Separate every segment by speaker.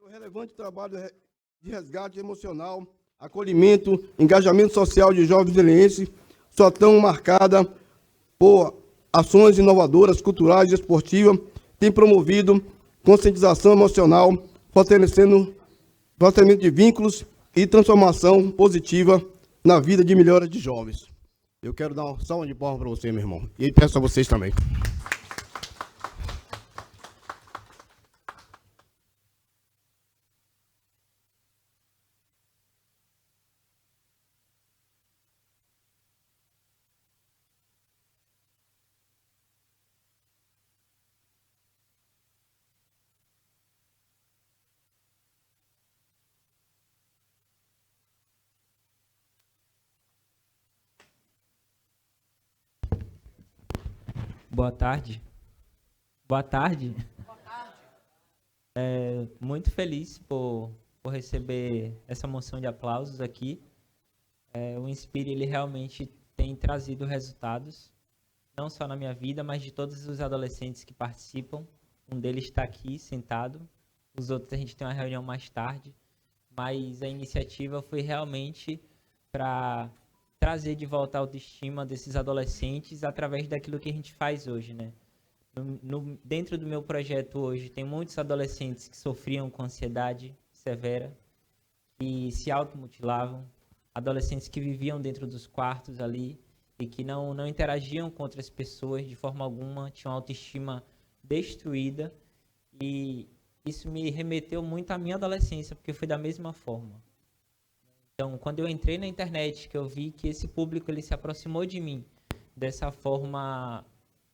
Speaker 1: o relevante trabalho de resgate emocional, acolhimento, engajamento social de jovens ilhéenses, só tão marcada por ações inovadoras, culturais e esportivas, tem promovido conscientização emocional, fortalecimento de vínculos e transformação positiva na vida de milhares de jovens. Eu quero dar uma salva de palmas para você, meu irmão. E peço a vocês também.
Speaker 2: Boa tarde. Boa tarde. Muito feliz por receber essa moção de aplausos aqui. O Inspire, ele realmente tem trazido resultados, não só na minha vida, mas de todos os adolescentes que participam. Um deles está aqui, sentado. Os outros a gente tem uma reunião mais tarde. Mas a iniciativa foi realmente para trazer de volta a autoestima desses adolescentes através daquilo que a gente faz hoje, né? Dentro do meu projeto hoje, tem muitos adolescentes que sofriam com ansiedade severa, que se automutilavam, adolescentes que viviam dentro dos quartos ali e que não interagiam com outras pessoas de forma alguma, tinham autoestima destruída, e isso me remeteu muito à minha adolescência, porque foi da mesma forma. Então, quando eu entrei na internet, que eu vi que esse público ele se aproximou de mim dessa forma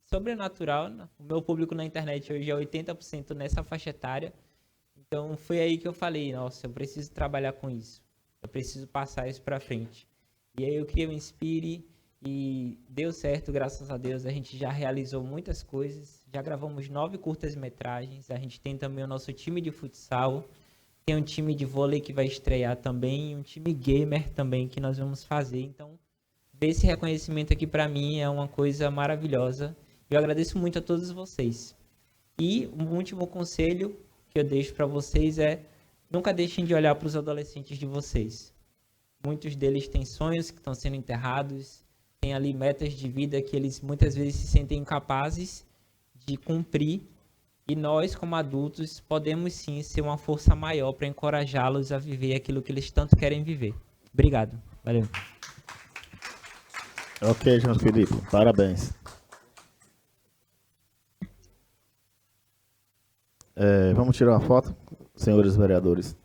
Speaker 2: sobrenatural, né? O meu público na internet hoje é 80% nessa faixa etária. Então, foi aí que eu falei, nossa, eu preciso trabalhar com isso. Eu preciso passar isso para frente. E aí eu criei o Inspire e deu certo, graças a Deus. A gente já realizou muitas coisas, já gravamos 9 curtas-metragens, a gente tem também o nosso time de futsal, tem um time de vôlei que vai estrear também, um time gamer também que nós vamos fazer. Então, ver esse reconhecimento aqui para mim é uma coisa maravilhosa. Eu agradeço muito a todos vocês. E um último conselho que eu deixo para vocês é: nunca deixem de olhar para os adolescentes de vocês. Muitos deles têm sonhos que estão sendo enterrados, têm ali metas de vida que eles muitas vezes se sentem incapazes de cumprir. E nós, como adultos, podemos sim ser uma força maior para encorajá-los a viver aquilo que eles tanto querem viver. Obrigado. Valeu.
Speaker 3: Ok, João Felipe. Parabéns. Vamos tirar uma foto, senhores vereadores.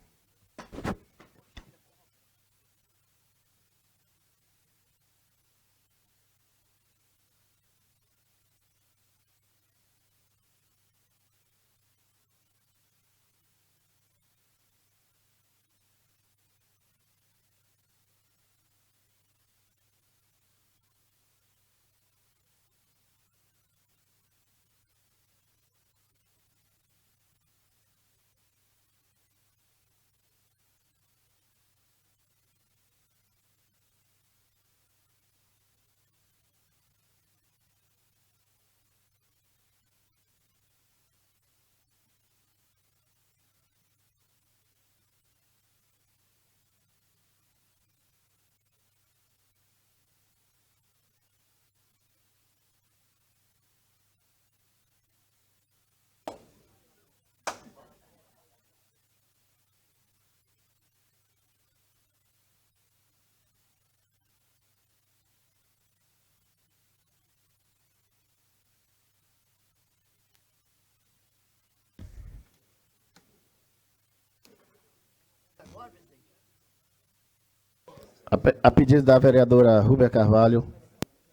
Speaker 3: A pedido da vereadora Rúbia Carvalho,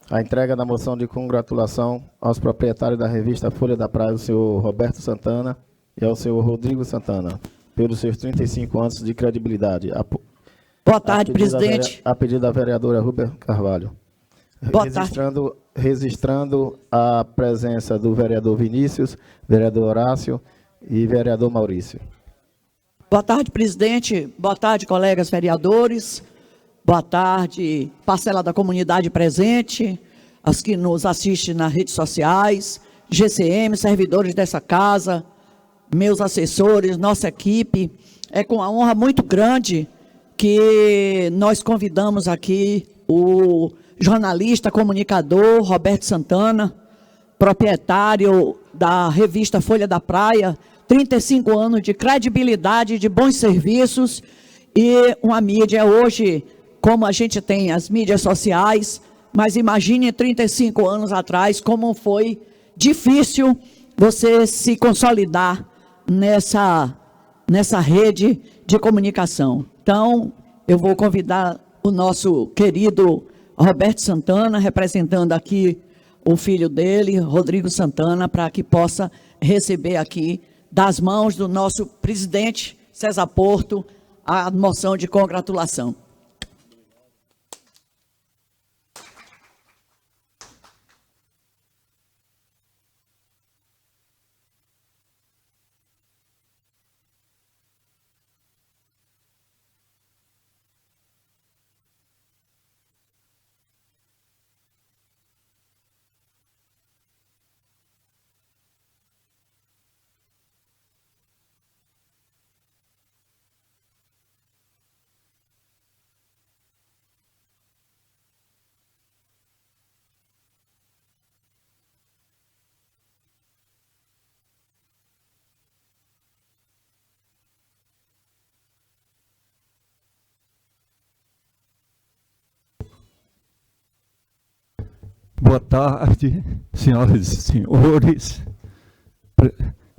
Speaker 3: a entrega da moção de congratulação aos proprietários da revista Folha da Praia, o senhor Roberto Santana e ao senhor Rodrigo Santana, pelos seus 35 anos de credibilidade.
Speaker 4: Boa tarde, presidente.
Speaker 3: A pedido da vereadora Rúbia Carvalho.
Speaker 4: Boa tarde.
Speaker 3: Registrando a presença do vereador Vinícius, vereador Horácio e vereador Maurício.
Speaker 4: Boa tarde, presidente. Boa tarde, colegas vereadores. Boa tarde, parcela da comunidade presente, as que nos assistem nas redes sociais, GCM, servidores dessa casa, meus assessores, nossa equipe, é com uma honra muito grande que nós convidamos aqui o jornalista, comunicador Roberto Santana, proprietário da revista Folha da Praia, 35 anos de credibilidade, de bons serviços e uma mídia hoje, como a gente tem as mídias sociais, mas imagine 35 anos atrás como foi difícil você se consolidar nessa rede de comunicação. Então, eu vou convidar o nosso querido Roberto Santana, representando aqui o filho dele, Rodrigo Santana, para que possa receber aqui, das mãos do nosso presidente César Porto, a moção de congratulação.
Speaker 5: Boa tarde, senhoras e senhores,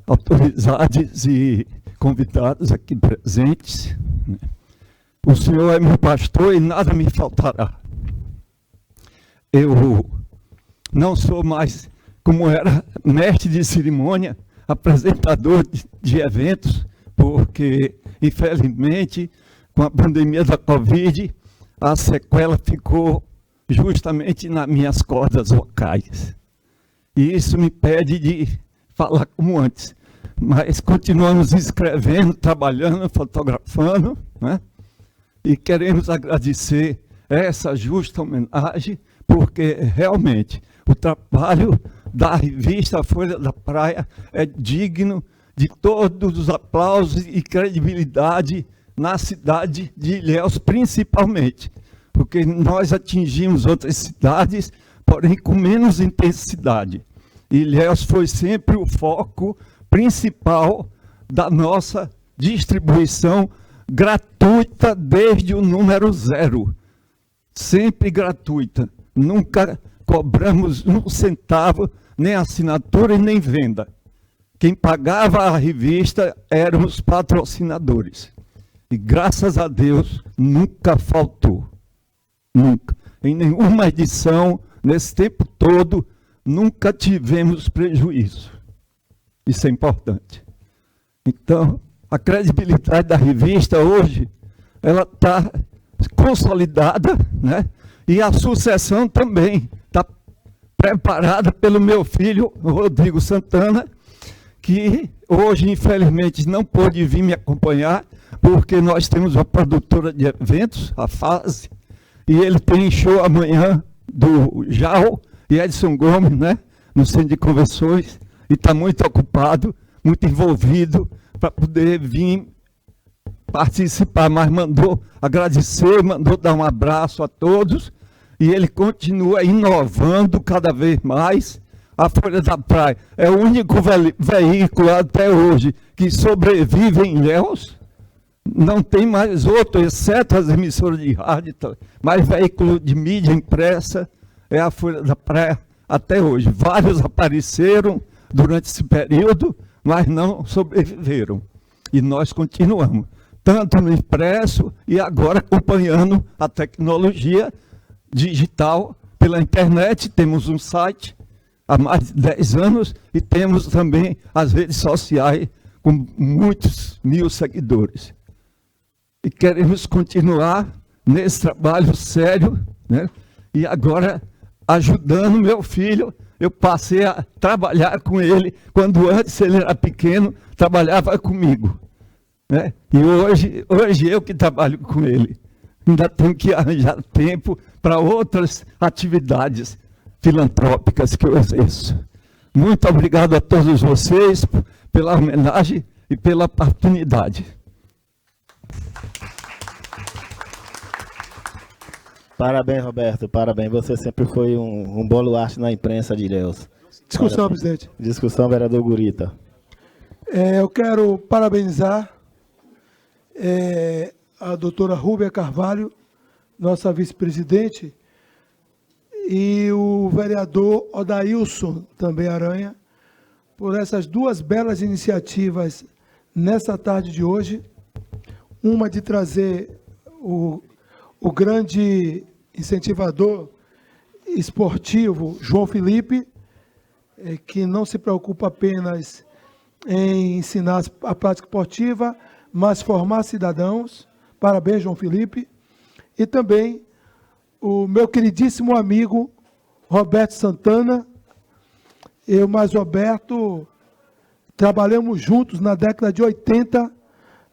Speaker 5: autoridades e convidados aqui presentes. O Senhor é meu pastor e nada me faltará. Eu não sou mais, como era, mestre de cerimônia, apresentador de eventos, porque, infelizmente, com a pandemia da Covid, a sequela ficou justamente nas minhas cordas vocais. E isso me impede de falar como antes. Mas continuamos escrevendo, trabalhando, fotografando, né? E queremos agradecer essa justa homenagem, porque realmente o trabalho da revista Folha da Praia é digno de todos os aplausos e credibilidade na cidade de Ilhéus, principalmente, porque nós atingimos outras cidades, porém com menos intensidade. Ilhéus foi sempre o foco principal da nossa distribuição gratuita desde o número 0. Sempre gratuita. Nunca cobramos um centavo, nem assinatura e nem venda. Quem pagava a revista eram os patrocinadores. E graças a Deus nunca faltou. Nunca. Em nenhuma edição, nesse tempo todo, nunca tivemos prejuízo. Isso é importante. Então, a credibilidade da revista hoje, ela está consolidada, né? E a sucessão também está preparada pelo meu filho, Rodrigo Santana, que hoje, infelizmente, não pôde vir me acompanhar, porque nós temos uma produtora de eventos, a Fase, e ele tem show amanhã do Jal e Edson Gomes, né, no centro de convenções, e está muito ocupado, muito envolvido, para poder vir participar, mas mandou agradecer, mandou dar um abraço a todos, e ele continua inovando cada vez mais. A Folha da Praia é o único veículo até hoje que sobrevive em Ilhéus. Não tem mais outro, exceto as emissoras de rádio, mas veículo de mídia impressa é a Folha da Praia até hoje. Vários apareceram durante esse período, mas não sobreviveram. E nós continuamos, tanto no impresso e agora acompanhando a tecnologia digital pela internet. Temos um site há mais de 10 anos e temos também as redes sociais com muitos mil seguidores. E queremos continuar nesse trabalho sério, né? E agora ajudando meu filho. Eu passei a trabalhar com ele, quando antes ele era pequeno, trabalhava comigo, né? E hoje eu que trabalho com ele. Ainda tenho que arranjar tempo para outras atividades filantrópicas que eu exerço. Muito obrigado a todos vocês pela homenagem. e pela oportunidade.
Speaker 3: Parabéns, Roberto, parabéns. Você sempre foi um baluarte na imprensa de Ilhéus.
Speaker 6: Discussão,
Speaker 3: Parabéns.
Speaker 6: presidente.
Speaker 3: Discussão, vereador Gurita.
Speaker 6: Eu quero parabenizar a doutora Rúbia Carvalho, nossa vice-presidente, e o vereador Odailson, também Aranha, por essas duas belas iniciativas nessa tarde de hoje. Uma de trazer o grande incentivador esportivo João Felipe, que não se preocupa apenas em ensinar a prática esportiva, mas formar cidadãos. Parabéns, João Felipe. E também o meu queridíssimo amigo Roberto Santana. Eu mais Roberto trabalhamos juntos na década de 80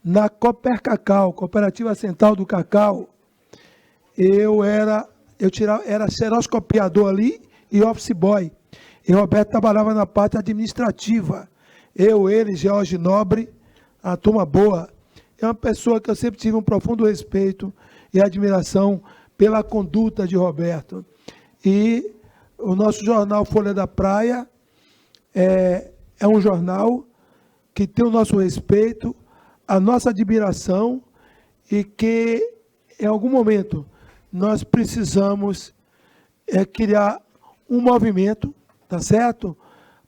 Speaker 6: na Cooper Cacau, Cooperativa Central do Cacau. Eu era xeroscopiador ali e office boy. E Roberto trabalhava na parte administrativa. Ele, George Nobre, a turma boa. É uma pessoa que eu sempre tive um profundo respeito e admiração pela conduta de Roberto. E o nosso jornal Folha da Praia é um jornal que tem o nosso respeito, a nossa admiração e que, em algum momento, nós precisamos criar um movimento, tá certo?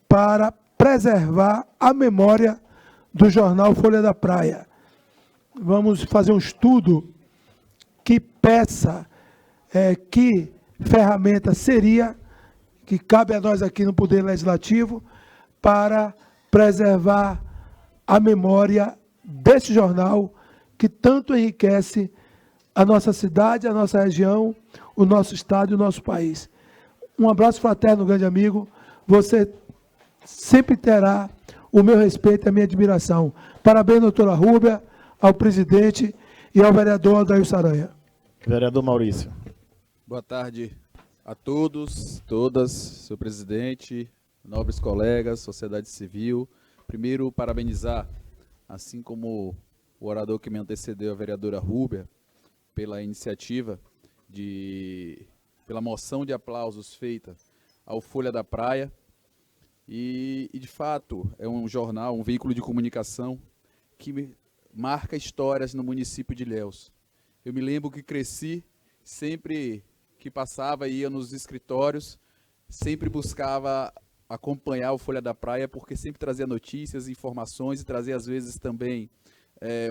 Speaker 6: Para preservar a memória do jornal Folha da Praia. Vamos fazer um estudo que peça que ferramenta seria, que cabe a nós aqui no Poder Legislativo, para preservar a memória desse jornal que tanto enriquece a nossa cidade, a nossa região, o nosso estado e o nosso país. Um abraço fraterno, grande amigo. Você sempre terá o meu respeito e a minha admiração. Parabéns, doutora Rúbia, ao presidente e ao vereador Odailson Aranha.
Speaker 3: Vereador Maurício.
Speaker 7: Boa tarde a todos, todas, seu presidente, nobres colegas, sociedade civil. Primeiro, parabenizar, assim como o orador que me antecedeu, a vereadora Rúbia, pela iniciativa, pela moção de aplausos feita ao Folha da Praia. E, de fato, é um jornal, um veículo de comunicação que marca histórias no município de Ilhéus. Eu me lembro que cresci, sempre que passava e ia nos escritórios, sempre buscava acompanhar o Folha da Praia, porque sempre trazia notícias, informações e trazia, às vezes, também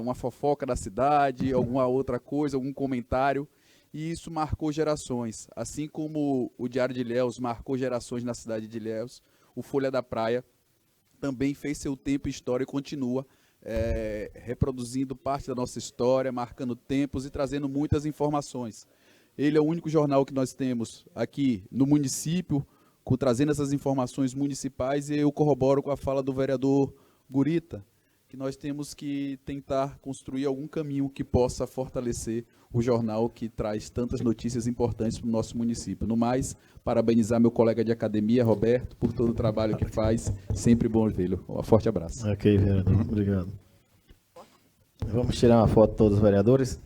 Speaker 7: uma fofoca da cidade, alguma outra coisa, algum comentário, e isso marcou gerações. Assim como o Diário de Ilhéus marcou gerações na cidade de Ilhéus, o Folha da Praia também fez seu tempo e história e continua reproduzindo parte da nossa história, marcando tempos e trazendo muitas informações. Ele é o único jornal que nós temos aqui no município, trazendo essas informações municipais, e eu corroboro com a fala do vereador Gurita, que nós temos que tentar construir algum caminho que possa fortalecer o jornal que traz tantas notícias importantes para o nosso município. No mais, parabenizar meu colega de academia, Roberto, por todo o trabalho que faz, sempre bom vê-lo. Um forte abraço.
Speaker 3: Ok, vereador, obrigado. Vamos tirar uma foto de todos os vereadores.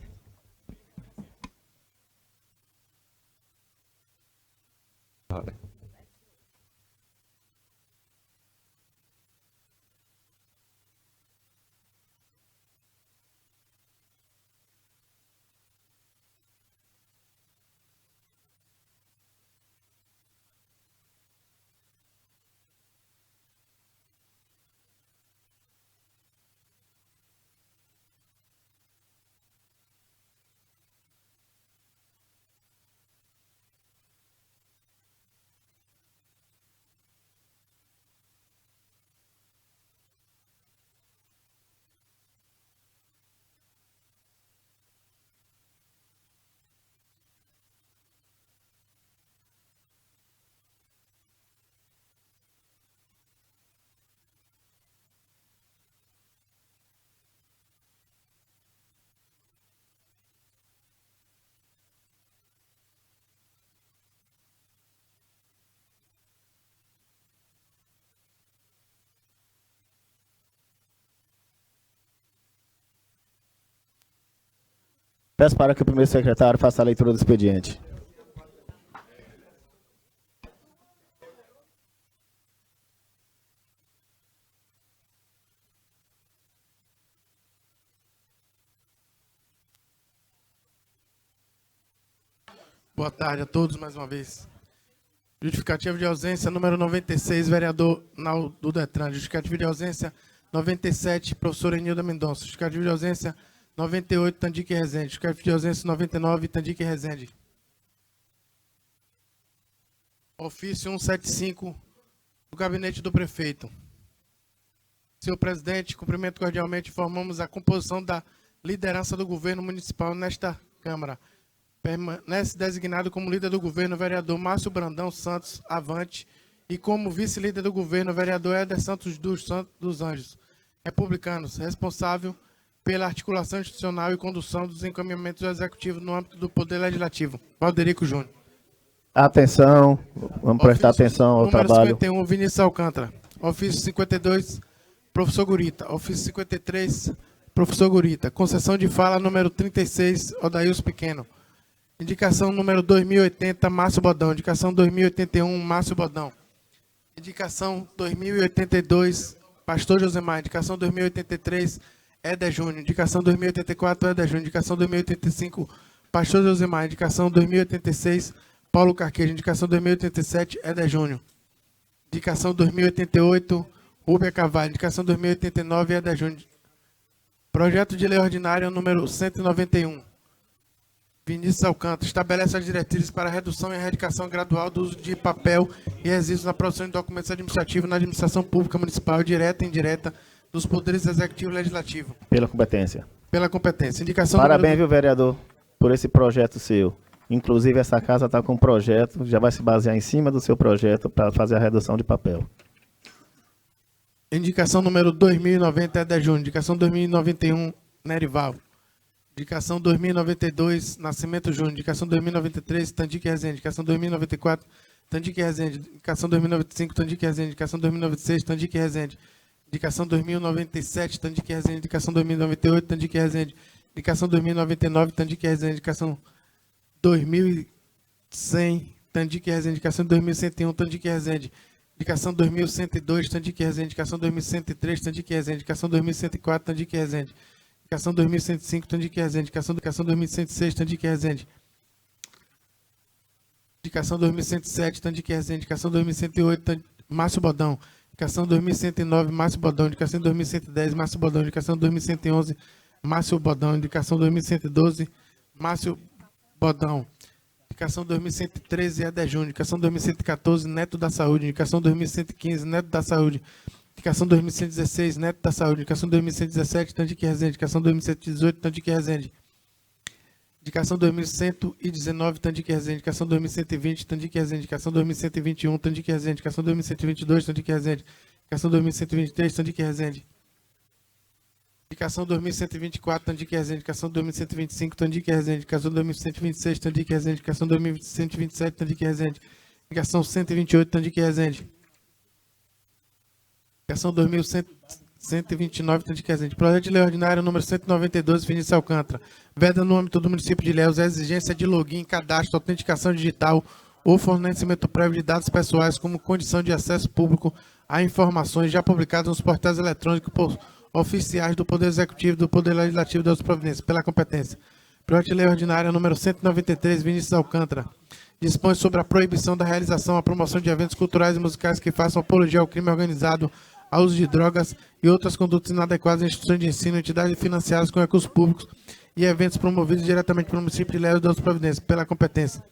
Speaker 3: Peço para que o primeiro secretário faça a leitura do expediente.
Speaker 8: Boa tarde a todos, mais uma vez. Justificativa de ausência, número 96, vereador Naldo Detran. Justificativa de ausência, 97, professora Enilda Mendonça. Justificativa de ausência, 98, Tandique Rezende. Justificativa de ausência, 99, Tandique Rezende. Ofício 175, do gabinete do prefeito. Senhor presidente, cumprimento cordialmente, informamos a composição da liderança do governo municipal nesta Câmara. Permanece designado como líder do governo o vereador Márcio Brandão Santos Avante e como vice-líder do governo o vereador Éder Santos dos Anjos, republicanos, responsável pela articulação institucional e condução dos encaminhamentos executivos no âmbito do Poder Legislativo. Valderico Júnior.
Speaker 3: Atenção, vamos prestar atenção ao
Speaker 8: número
Speaker 3: trabalho.
Speaker 8: 51, Vinícius Alcântara. Ofício 52, professor Gurita. Ofício 53, professor Gurita. Concessão de fala número 36, Odaíus Pequeno. Indicação número 2080, Márcio Bodão. Indicação 2081, Márcio Bodão. Indicação 2082, Pastor Josemar. Indicação 2083, Éder Júnior. Indicação 2084, Éder Júnior. Indicação 2085, Pastor Josemar. Indicação 2086, Paulo Carqueja. Indicação 2087, Éder Júnior. Indicação 2088, Rubia Carvalho. Indicação 2089, Éder Júnior. Projeto de lei ordinária número 191. Vinícius Alcântara estabelece as diretrizes para a redução e erradicação gradual do uso de papel e resíduos na produção de documentos administrativos na administração pública municipal, direta e indireta, dos poderes executivo e legislativo.
Speaker 3: Pela competência.
Speaker 8: Pela competência. Indicação
Speaker 3: Parabéns, viu, vereador, por esse projeto seu. Inclusive, essa casa está com um projeto, já vai se basear em cima do seu projeto para fazer a redução de papel.
Speaker 8: Indicação número 2090, Éder Júnior. Indicação 2091, Nerival. Indicação 2092, Nascimento Júnior. Indicação 2093, Tandique Rezende. Indicação 2094, Tandique Rezende. Indicação 2095, Tandique Rezende. Indicação 2096, Tandique Rezende. Indicação 2097, Tandique Rezende. Indicação 2098, Tandique Rezende. Indicação 2099, Tandique Rezende. Indicação 2100, Tandique Rezende. Indicação 2101, Tandique Rezende. Indicação 2102, Tandique Rezende. Indicação 2103, Tandique Rezende. Indicação 2104, Tandique Rezende. Indicação 2105, Tandique Rezende. Indicação 2106, Tandique Rezende. Indicação 2107, Tandique Rezende. Indicação 2108, Márcio Bodão. Indicação 2109, Márcio Bodão. Indicação 2110, Márcio Bodão. Indicação 2111, Márcio Bodão. Indicação 2112, Márcio Bodão. Indicação 2113, Éder Júnior. Indicação 2114, Neto da Saúde. Indicação 2115, Neto da Saúde. Indicação 2116, Neto da Saúde. Indicação 2117, Tandique Rezende. Indicação 2118, Tandique Rezende. Indicação 2119, Tandique Rezende. Indicação 2120, Tandique Rezende. Indicação 2121, Tandique Rezende. Indicação 2122, Tandique Rezende. Indicação 2123, Tandique Rezende. Indicação 2124, Tandique Rezende. Indicação 2125, Tandique Rezende. Indicação 2126, Tandique Rezende. Indicação 2127, Tandique Rezende. Indicação 128, Tandique Rezende. Indicação 2129, Tandique Rezende. Projeto de lei ordinário número 192, Vinícius Alcântara. Veda no âmbito do município de Ilhéus a exigência de login, cadastro, autenticação digital ou fornecimento prévio de dados pessoais como condição de acesso público a informações já publicadas nos portais eletrônicos por oficiais do Poder Executivo, do Poder Legislativo e das providências, pela competência. Projeto de lei ordinária número 193, Vinícius Alcântara. Dispõe sobre a proibição da realização, a promoção de eventos culturais e musicais que façam apologia ao crime organizado, ao uso de drogas e outras condutas inadequadas em instituições de ensino, entidades financiadas com recursos públicos e eventos promovidos diretamente pelo município de Ilhéus e das providências, pela competência.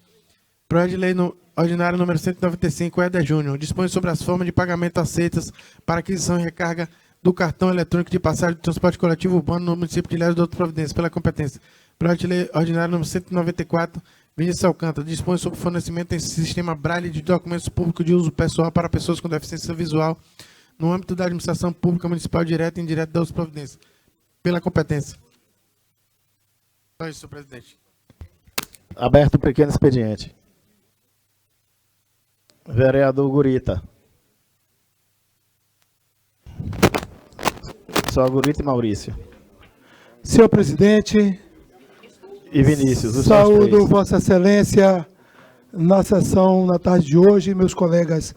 Speaker 8: Projeto de lei ordinário número 195, Éder Júnior. Dispõe sobre as formas de pagamento aceitas para aquisição e recarga do cartão eletrônico de passagem de transporte coletivo urbano no município de Ilhéus e das providências, pela competência. Projeto de lei ordinário número 194, Vinícius Alcântara. Dispõe sobre o fornecimento em sistema Braille de documentos públicos de uso pessoal para pessoas com deficiência visual no âmbito da administração pública municipal direta e indireta das providências, pela competência. Só isso, senhor presidente.
Speaker 3: Aberto o pequeno expediente. Vereador Gurita. Só Gurita e Maurício.
Speaker 6: Senhor presidente,
Speaker 3: e Vinícius. Os
Speaker 6: Saúdo
Speaker 3: três.
Speaker 6: Vossa Excelência na sessão na tarde de hoje, meus colegas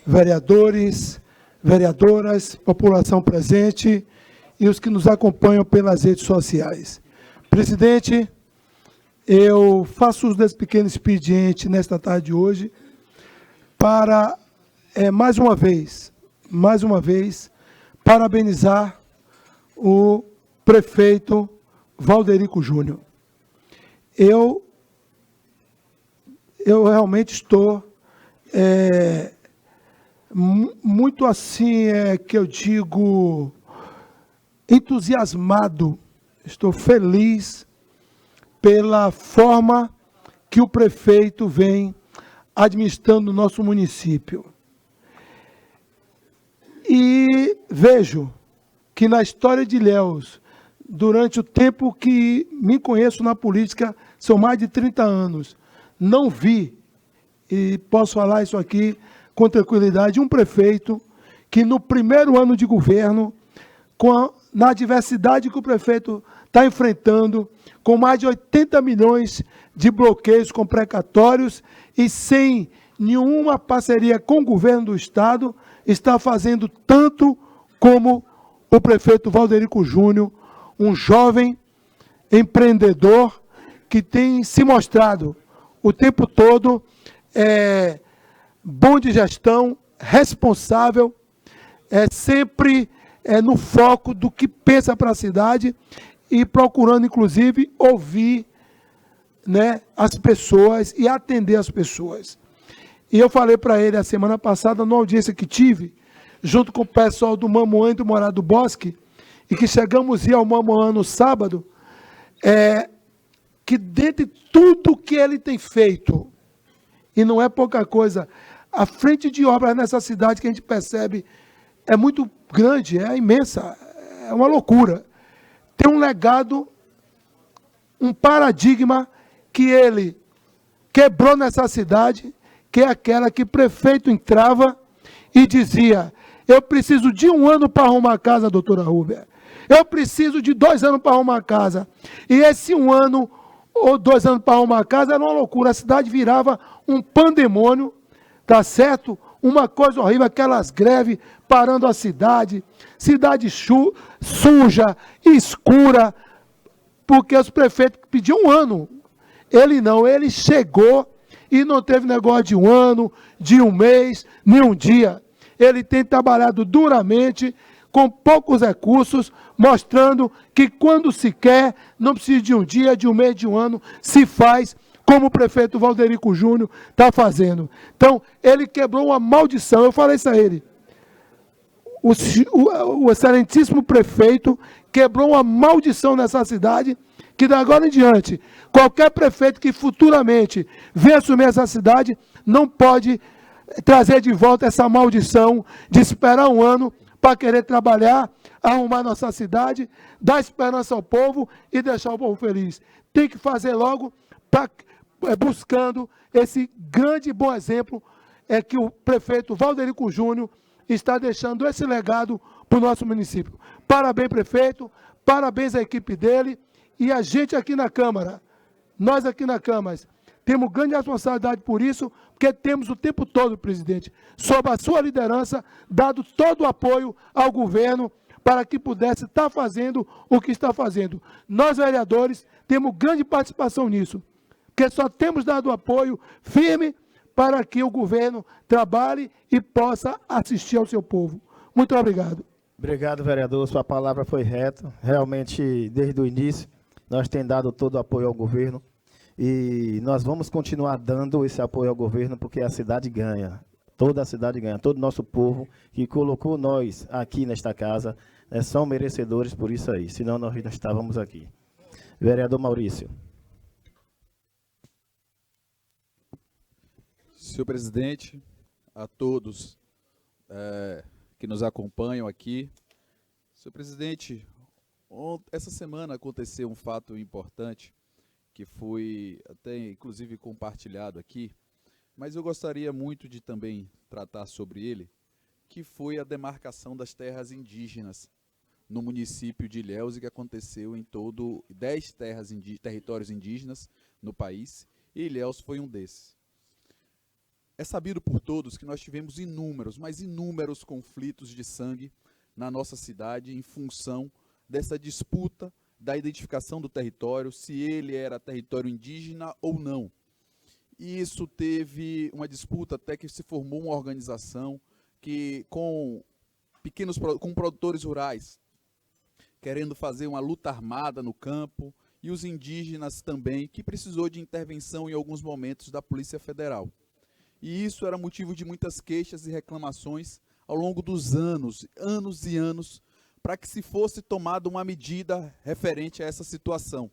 Speaker 6: vereadores, vereadoras, população presente e os que nos acompanham pelas redes sociais. Presidente, eu faço uso desse pequeno expediente nesta tarde de hoje para, mais uma vez, parabenizar o prefeito Valderico Júnior. Eu realmente estou muito assim, que eu digo, entusiasmado, estou feliz pela forma que o prefeito vem administrando o nosso município. E vejo que na história de Ilhéus, durante o tempo que me conheço na política, são mais de 30 anos, não vi, e posso falar isso aqui com tranquilidade, um prefeito que no primeiro ano de governo, na adversidade que o prefeito está enfrentando, com mais de 80 milhões de bloqueios com precatórios e sem nenhuma parceria com o governo do Estado, está fazendo tanto como o prefeito Valderico Júnior, um jovem empreendedor que tem se mostrado o tempo todo bom de gestão, responsável, sempre no foco do que pensa para a cidade e procurando, inclusive, ouvir, né, as pessoas e atender as pessoas. E eu falei para ele a semana passada, numa audiência que tive, junto com o pessoal do Mamoã e do Morado do Bosque, e que chegamos a ir ao Mamoã no sábado, que dentre tudo que ele tem feito, e não é pouca coisa, a frente de obras nessa cidade que a gente percebe é muito grande, é imensa, é uma loucura. Tem um legado, um paradigma que ele quebrou nessa cidade, que é aquela que o prefeito entrava e dizia: eu preciso de 1 ano para arrumar a casa, doutora Rúbia. Eu preciso de 2 anos para arrumar a casa. E esse 1 ano ou 2 anos para arrumar a casa era uma loucura. A cidade virava um pandemônio, tá certo? Uma coisa horrível, aquelas greves parando a cidade suja, escura, porque os prefeitos pediam 1 ano. Ele não, ele chegou e não teve negócio de 1 ano, de 1 mês, nem um dia. Ele tem trabalhado duramente, com poucos recursos, mostrando que quando se quer, não precisa de 1 dia, de 1 mês, de 1 ano, se faz como o prefeito Valderico Júnior está fazendo. Então, ele quebrou uma maldição, eu falei isso a ele. O excelentíssimo prefeito quebrou uma maldição nessa cidade, que de agora em diante, qualquer prefeito que futuramente venha assumir essa cidade, não pode trazer de volta essa maldição de esperar 1 ano para querer trabalhar, arrumar nossa cidade, dar esperança ao povo e deixar o povo feliz. Tem que fazer logo, buscando esse grande e bom exemplo que o prefeito Valderico Júnior está deixando esse legado para o nosso município. Parabéns, prefeito, parabéns à equipe dele e a gente aqui na Câmara. Nós aqui na Câmara temos grande responsabilidade por isso, porque temos o tempo todo, presidente, sob a sua liderança, dado todo o apoio ao governo para que pudesse estar fazendo o que está fazendo. Nós, vereadores, temos grande participação nisso, porque só temos dado apoio firme para que o governo trabalhe e possa assistir ao seu povo. Muito obrigado.
Speaker 3: Obrigado, vereador. Sua palavra foi reta. Realmente, desde o início, nós temos dado todo o apoio ao governo. E nós vamos continuar dando esse apoio ao governo, porque a cidade ganha. Toda a cidade ganha. Todo o nosso povo que colocou nós aqui nesta casa são merecedores por isso aí. Senão nós não estávamos aqui. Vereador Maurício.
Speaker 7: Senhor presidente, a todos que nos acompanham aqui. Senhor presidente, essa semana aconteceu um fato importante que foi até inclusive compartilhado aqui, mas eu gostaria muito de também tratar sobre ele, que foi a demarcação das terras indígenas no município de Ilhéus e que aconteceu em todo 10 territórios indígenas no país, e Ilhéus foi um desses. É sabido por todos que nós tivemos inúmeros, mas inúmeros conflitos de sangue na nossa cidade em função dessa disputa da identificação do território, se ele era território indígena ou não. E isso teve uma disputa até que se formou uma organização que com produtores rurais, querendo fazer uma luta armada no campo, e os indígenas também, que precisou de intervenção em alguns momentos da Polícia Federal. E isso era motivo de muitas queixas e reclamações ao longo dos anos e anos, para que se fosse tomada uma medida referente a essa situação.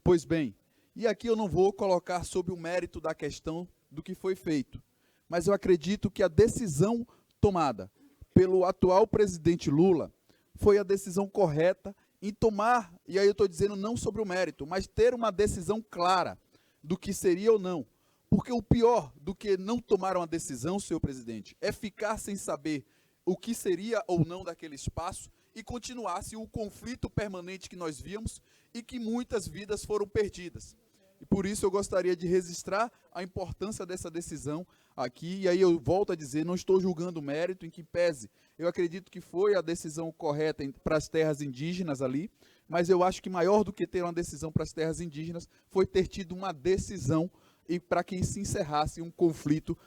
Speaker 7: Pois bem, e aqui eu não vou colocar sob o mérito da questão do que foi feito, mas eu acredito que a decisão tomada pelo atual presidente Lula foi a decisão correta em tomar, e aí eu estou dizendo não sobre o mérito, mas ter uma decisão clara do que seria ou não. Porque o pior do que não tomar uma decisão, senhor presidente, é ficar sem saber o que seria ou não daquele espaço e continuasse o conflito permanente que nós víamos e que muitas vidas foram perdidas. E por isso eu gostaria de registrar a importância dessa decisão aqui, e aí eu volto a dizer, não estou julgando o mérito, em que pese. Eu acredito que foi a decisão correta para as terras indígenas ali, mas eu acho que maior do que ter uma decisão para as terras indígenas foi ter tido uma decisão e para que se encerrasse um conflito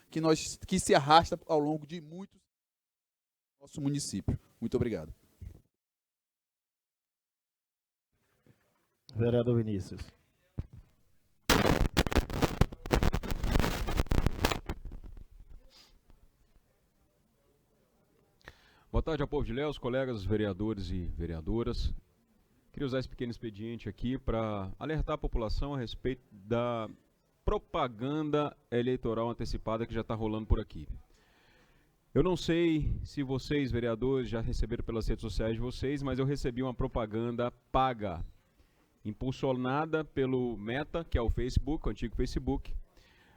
Speaker 7: que se arrasta ao longo de muitos do nosso município. Muito obrigado.
Speaker 3: Vereador Vinícius.
Speaker 9: Boa tarde ao povo de Ilhéus, colegas vereadores e vereadoras. Queria usar esse pequeno expediente aqui para alertar a população a respeito da propaganda eleitoral antecipada que já está rolando por aqui. Eu não sei se vocês, vereadores, já receberam pelas redes sociais de vocês, mas eu recebi uma propaganda paga, impulsionada pelo Meta, que é o Facebook, o antigo Facebook,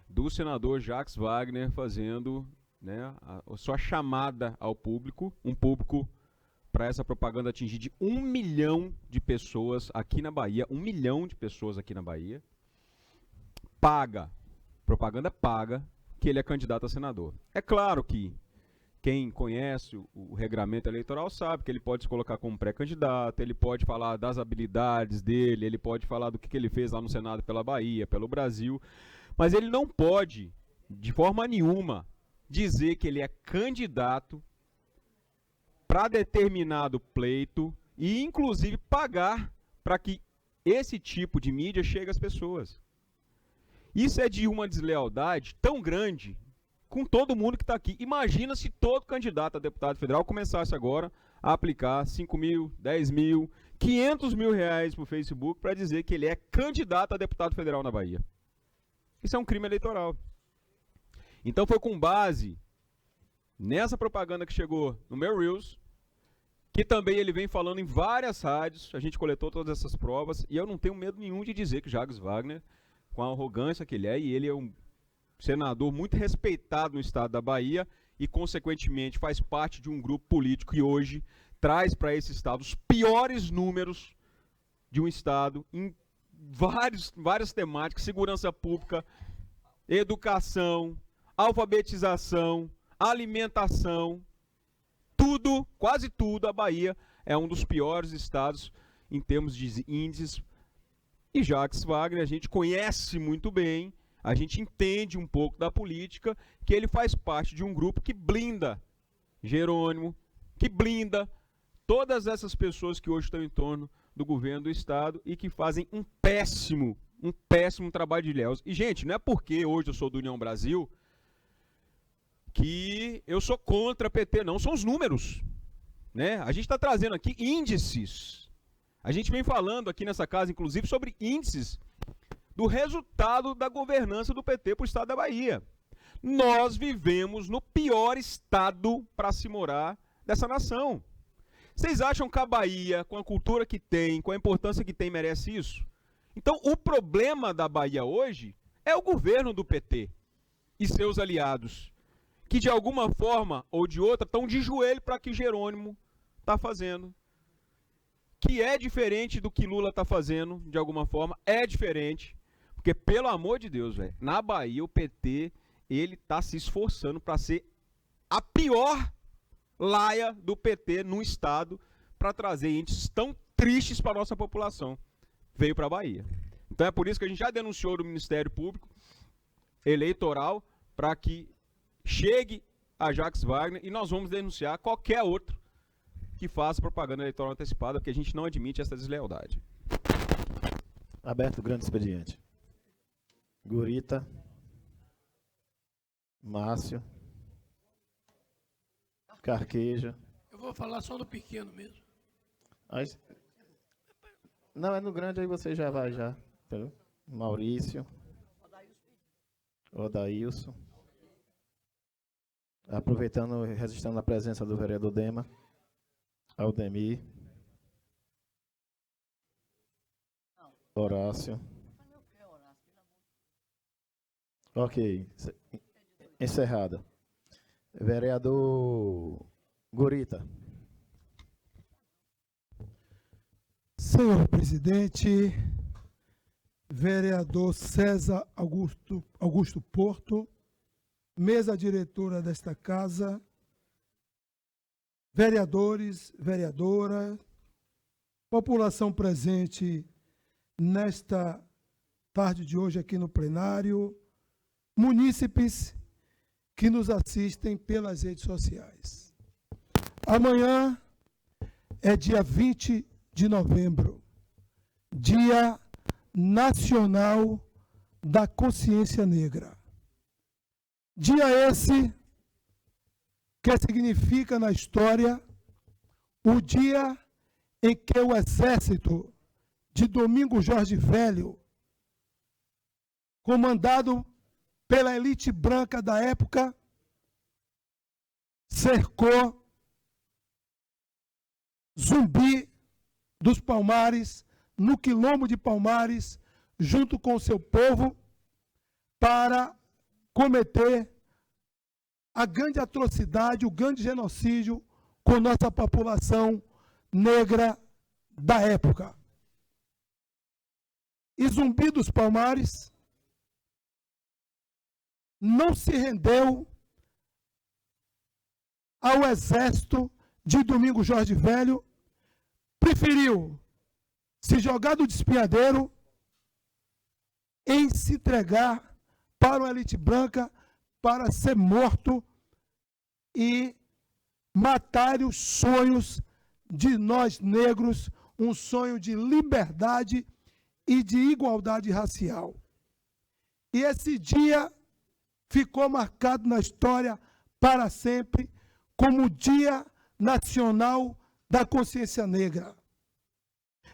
Speaker 9: do senador Jacques Wagner fazendo, né, a sua chamada ao público, um público para essa propaganda atingir de 1 milhão de pessoas aqui na Bahia, 1 milhão de pessoas aqui na Bahia, paga, propaganda paga, que ele é candidato a senador. É claro que quem conhece o regramento eleitoral sabe que ele pode se colocar como pré-candidato, ele pode falar das habilidades dele, ele pode falar do que ele fez lá no Senado pela Bahia, pelo Brasil, mas ele não pode, de forma nenhuma, dizer que ele é candidato para determinado pleito e, inclusive, pagar para que esse tipo de mídia chegue às pessoas. Isso é de uma deslealdade tão grande com todo mundo que está aqui. Imagina se todo candidato a deputado federal começasse agora a aplicar 5 mil, 10 mil, 500 mil reais para o Facebook para dizer que ele é candidato a deputado federal na Bahia. Isso é um crime eleitoral. Então foi com base nessa propaganda que chegou no meu Reels, que também ele vem falando em várias rádios, a gente coletou todas essas provas, e eu não tenho medo nenhum de dizer que Jacques Wagner, com a arrogância que ele é, e ele é um senador muito respeitado no estado da Bahia, e consequentemente faz parte de um grupo político que hoje traz para esse estado os piores números de um estado em várias temáticas, segurança pública, educação, alfabetização, alimentação, tudo, quase tudo, a Bahia é um dos piores estados em termos de índices. E Jacques Wagner a gente conhece muito bem, a gente entende um pouco da política, que ele faz parte de um grupo que blinda Jerônimo, que blinda todas essas pessoas que hoje estão em torno do governo do estado e que fazem um péssimo trabalho de Ilhéus. E, gente, não é porque hoje eu sou do União Brasil que eu sou contra a PT, não, são os números, né? A gente está trazendo aqui índices, a gente vem falando aqui nessa casa, inclusive, sobre índices do resultado da governança do PT para o estado da Bahia. Nós vivemos no pior estado para se morar dessa nação. Vocês acham que a Bahia, com a cultura que tem, com a importância que tem, merece isso? Então, o problema da Bahia hoje é o governo do PT e seus aliados, que de alguma forma ou de outra estão de joelho para que Jerônimo está fazendo que é diferente do que Lula está fazendo, de alguma forma, é diferente. Porque, pelo amor de Deus, velho, na Bahia o PT, ele está se esforçando para ser a pior laia do PT no estado, para trazer índices tão tristes para a nossa população. Veio para a Bahia. Então é por isso que a gente já denunciou no Ministério Público Eleitoral para que chegue a Jacques Wagner, e nós vamos denunciar qualquer outro que faça propaganda eleitoral antecipada, porque a gente não admite essa deslealdade.
Speaker 3: Aberto o grande expediente. Gurita. Márcio. Carqueja.
Speaker 10: Eu vou falar só do pequeno mesmo.
Speaker 3: Aí, não, é no grande, aí você já vai já. Entendeu? Maurício. Odaílson. Aproveitando e registrando a presença do vereador Dema. Aldemir. Horácio. Ok. Encerrada. Vereador Gurita.
Speaker 6: Senhor presidente, vereador César Augusto Porto, mesa diretora desta casa, vereadores, vereadora, população presente nesta tarde de hoje aqui no plenário, munícipes que nos assistem pelas redes sociais. Amanhã é dia 20 de novembro, Dia Nacional da Consciência Negra. Dia esse que significa na história o dia em que o exército de Domingos Jorge Velho, comandado pela elite branca da época, cercou Zumbi dos Palmares, no quilombo de Palmares, junto com o seu povo, para cometer a grande atrocidade, o grande genocídio com nossa população negra da época. E Zumbi dos Palmares não se rendeu ao exército de Domingos Jorge Velho, preferiu se jogar do despenhadeiro em se entregar para uma elite branca para ser morto e matar os sonhos de nós negros, um sonho de liberdade e de igualdade racial. E esse dia ficou marcado na história para sempre como o Dia Nacional da Consciência Negra.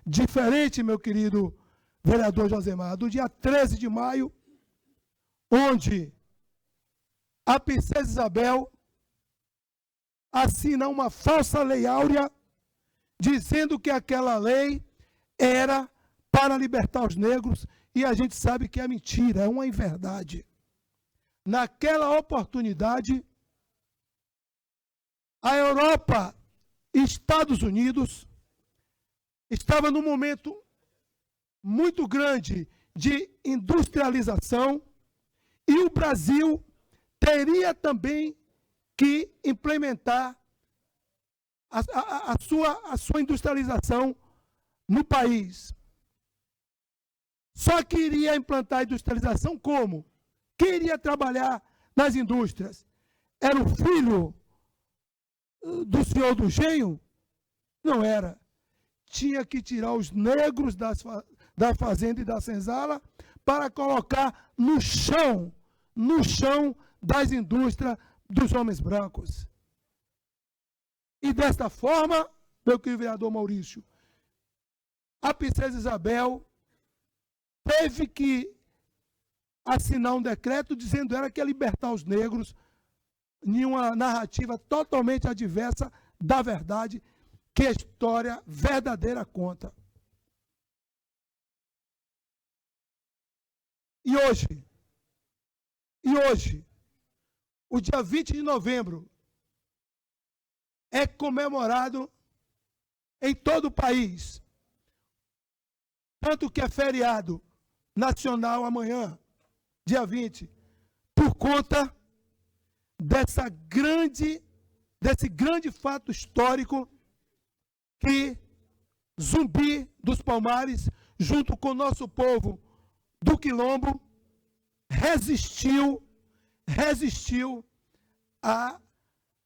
Speaker 6: Diferente, meu querido vereador Josemar, do dia 13 de maio, onde a princesa Isabel assina uma falsa lei áurea, dizendo que aquela lei era para libertar os negros, e a gente sabe que é mentira, é uma inverdade. Naquela oportunidade, a Europa e Estados Unidos estava num momento muito grande de industrialização, e o Brasil teria também que implementar a sua industrialização no país. Só que iria implantar a industrialização como? Quem iria trabalhar nas indústrias? Era o filho do senhor do engenho? Não era. Tinha que tirar os negros da fazenda e da senzala para colocar no chão das indústrias dos homens brancos. E desta forma, meu querido vereador Maurício, a princesa Isabel teve que assinar um decreto dizendo ela que ia libertar os negros em uma narrativa totalmente adversa da verdade que a história verdadeira conta. E hoje, o dia 20 de novembro, é comemorado em todo o país Tanto que é feriado nacional amanhã, dia 20, por conta desse grande fato histórico que Zumbi dos Palmares, junto com o nosso povo do Quilombo, resistiu à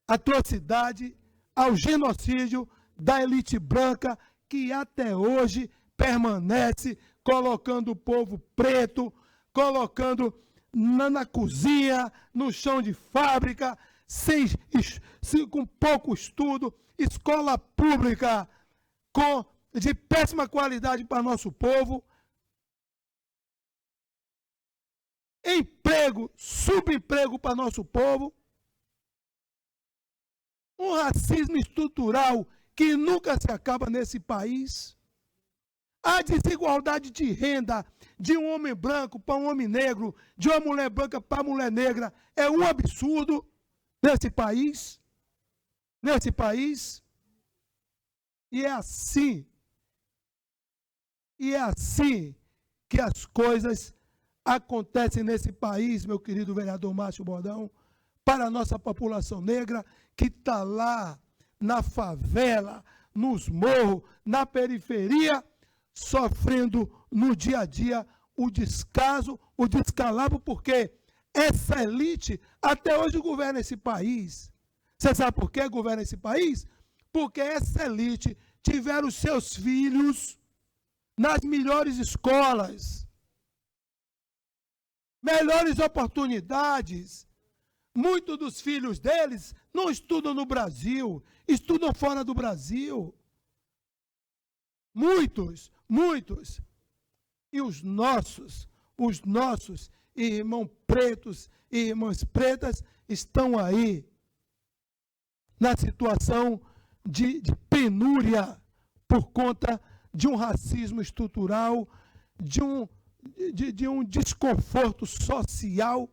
Speaker 6: atrocidade, ao genocídio da elite branca, que até hoje permanece colocando o povo preto, colocando na cozinha, no chão de fábrica, com pouco estudo, escola pública de péssima qualidade para nosso povo, emprego, subemprego para nosso povo, um racismo estrutural que nunca se acaba nesse país, a desigualdade de renda de um homem branco para um homem negro, de uma mulher branca para mulher negra, é um absurdo nesse país. E é assim que as coisas acontecem nesse país, meu querido vereador Márcio Bordão, para a nossa população negra, que está lá na favela, nos morros, na periferia, sofrendo no dia a dia o descaso, o descalabro, porque essa elite até hoje governa esse país. Você sabe por que governa esse país? Porque essa elite tiveram seus filhos nas melhores escolas, melhores oportunidades. Muitos dos filhos deles não estudam no Brasil, estudam fora do Brasil. Muitos. E os nossos irmãos pretos e irmãs pretas estão aí na situação de penúria por conta de um racismo estrutural, de um desconforto social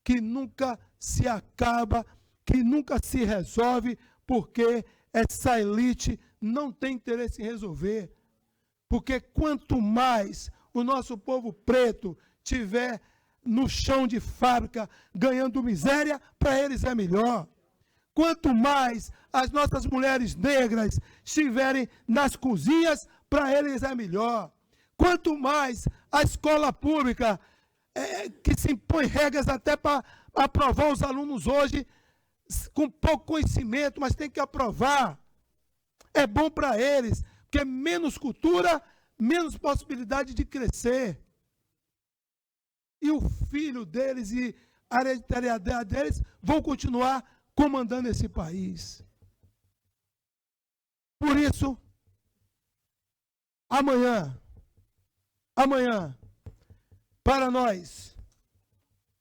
Speaker 6: que nunca se acaba, que nunca se resolve, porque essa elite não tem interesse em resolver. Porque quanto mais o nosso povo preto tiver no chão de fábrica ganhando miséria, para eles é melhor. Quanto mais as nossas mulheres negras estiverem nas cozinhas, para eles é melhor. Quanto mais a escola pública, que se impõe regras até para aprovar os alunos hoje, com pouco conhecimento, mas tem que aprovar. É bom para eles, porque menos cultura, menos possibilidade de crescer. E o filho deles e a hereditariedade deles vão continuar comandando esse país. Por isso, amanhã, para nós,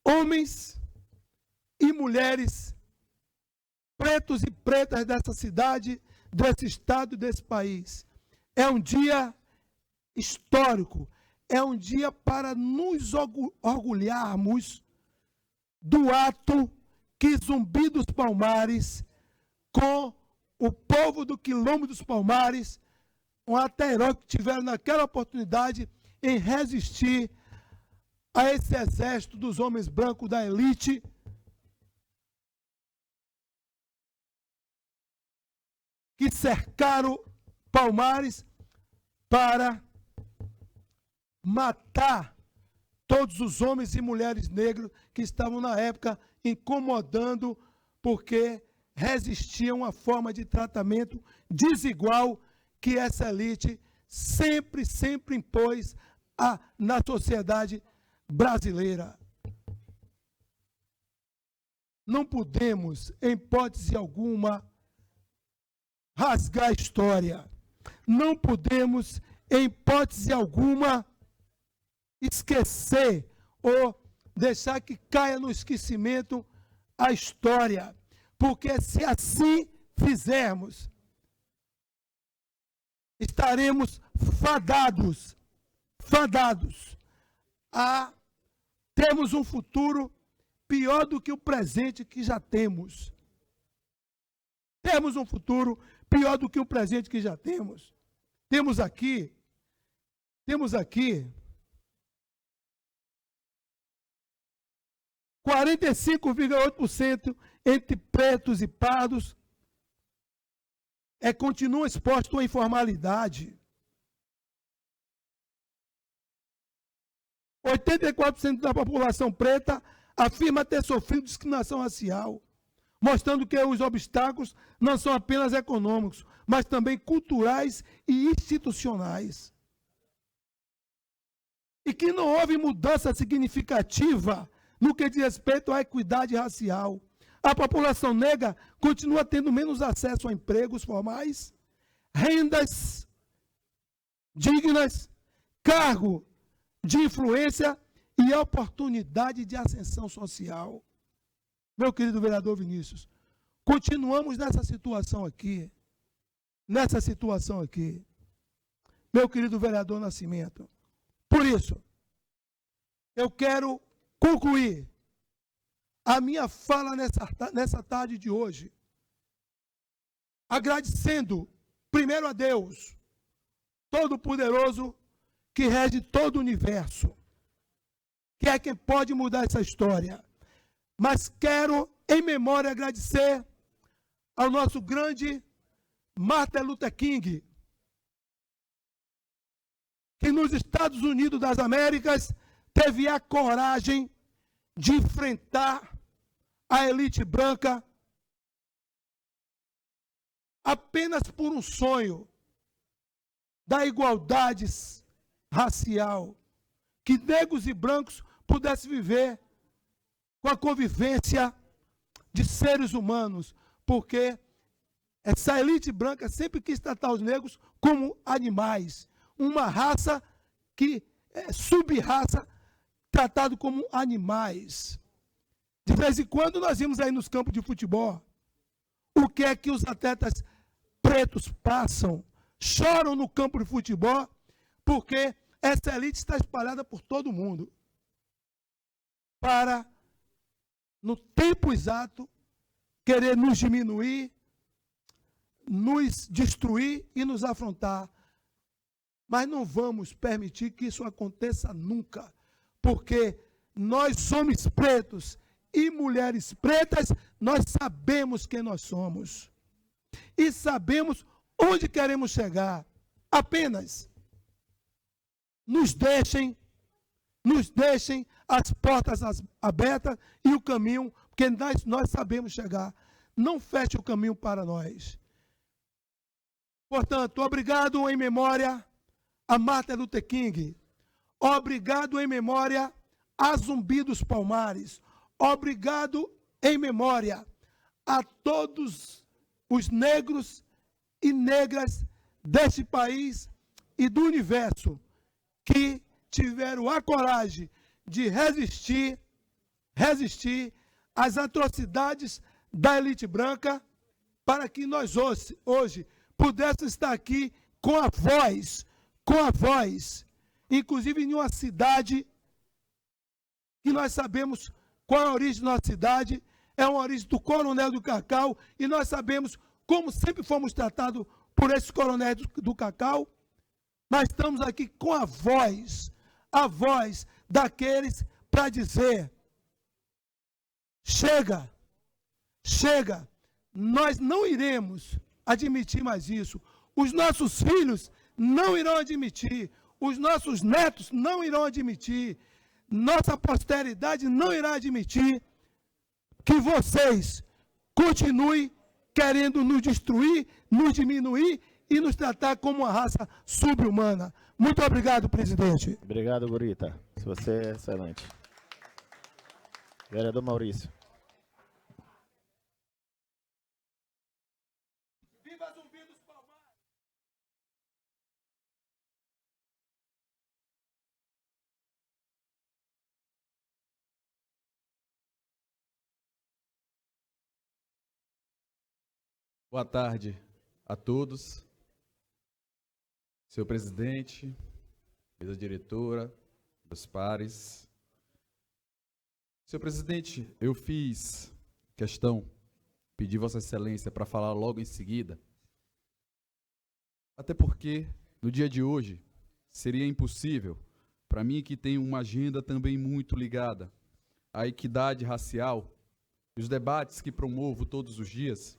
Speaker 6: homens e mulheres, pretos e pretas dessa cidade, desse estado, desse país, é um dia histórico, é um dia para nos orgulharmos do ato que Zumbi dos Palmares, com o povo do Quilombo dos Palmares, um ato heróico que tiveram naquela oportunidade em resistir a esse exército dos homens brancos da elite, que cercaram Palmares para matar todos os homens e mulheres negros que estavam na época incomodando, porque resistiam a forma de tratamento desigual que essa elite sempre impôs na sociedade brasileira. Não podemos, em hipótese alguma, rasgar a história. Não podemos, em hipótese alguma, esquecer ou deixar que caia no esquecimento a história. Porque se assim fizermos, estaremos fadados a termos um futuro pior do que o presente que já temos. Temos um futuro pior do que o presente que já temos. Temos aqui temos aqui 45,8% entre pretos e pardos continuam expostos à informalidade. 84% da população preta afirma ter sofrido discriminação racial, mostrando que os obstáculos não são apenas econômicos, mas também culturais e institucionais. E que não houve mudança significativa no que diz respeito à equidade racial. A população negra continua tendo menos acesso a empregos formais, rendas dignas, cargo de influência e oportunidade de ascensão social. Meu querido vereador Vinícius, continuamos nessa situação aqui. Meu querido vereador Nascimento. Por isso, eu quero concluir a minha fala nessa tarde de hoje, agradecendo primeiro a Deus, Todo-Poderoso, que rege todo o universo, que é quem pode mudar essa história. Mas quero, em memória, agradecer ao nosso grande Martin Luther King, que nos Estados Unidos das Américas teve a coragem de enfrentar a elite branca apenas por um sonho da igualdade racial, que negros e brancos pudessem viver com a convivência de seres humanos, porque essa elite branca sempre quis tratar os negros como animais, uma raça que é sub-raça, tratado como animais. De vez em quando nós vimos aí nos campos de futebol o que é que os atletas pretos passam, choram no campo de futebol, porque essa elite está espalhada por todo o mundo para, no tempo exato, querer nos diminuir, nos destruir e nos afrontar. Mas não vamos permitir que isso aconteça nunca, porque nós somos pretos e mulheres pretas, nós sabemos quem nós somos e sabemos onde queremos chegar. Apenas nos deixem as portas abertas e o caminho, porque nós sabemos chegar. Não feche o caminho para nós. Portanto, obrigado em memória a Martin Luther King. Obrigado em memória a Zumbi dos Palmares. Obrigado em memória a todos os negros e negras deste país e do universo que tiveram a coragem de resistir às atrocidades da elite branca, para que nós hoje pudéssemos estar aqui com a voz, inclusive em uma cidade que nós sabemos qual é a origem da nossa cidade, é uma origem do Coronel do Cacau, e nós sabemos como sempre fomos tratados por esses coronéis do Cacau, mas estamos aqui com a voz daqueles para dizer: chega, nós não iremos admitir mais isso, os nossos filhos não irão admitir, os nossos netos não irão admitir, nossa posteridade não irá admitir que vocês continuem querendo nos destruir, nos diminuir e nos tratar como uma raça sub-humana. Muito obrigado, presidente.
Speaker 3: Obrigado, Gurita. Você é excelente. Vereador Maurício.
Speaker 6: Viva Zumbi dos Palmares!
Speaker 7: Boa tarde a todos. Senhor presidente, mesa diretora, meus pares. Senhor presidente, eu fiz questão, pedi Vossa Excelência para falar logo em seguida, até porque no dia de hoje seria impossível. Para mim, que tem uma agenda também muito ligada à equidade racial, e os debates que promovo todos os dias,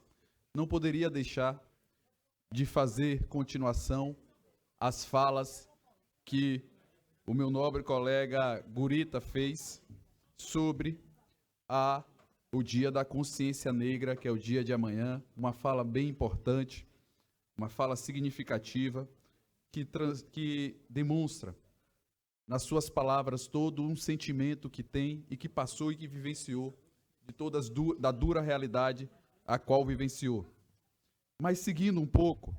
Speaker 7: não poderia deixar de fazer continuação às falas que o meu nobre colega Gurita fez sobre o Dia da Consciência Negra, que é o dia de amanhã, uma fala bem importante, uma fala significativa, que demonstra, nas suas palavras, todo um sentimento que tem e que passou e que vivenciou, da dura realidade a qual vivenciou. Mas seguindo um pouco,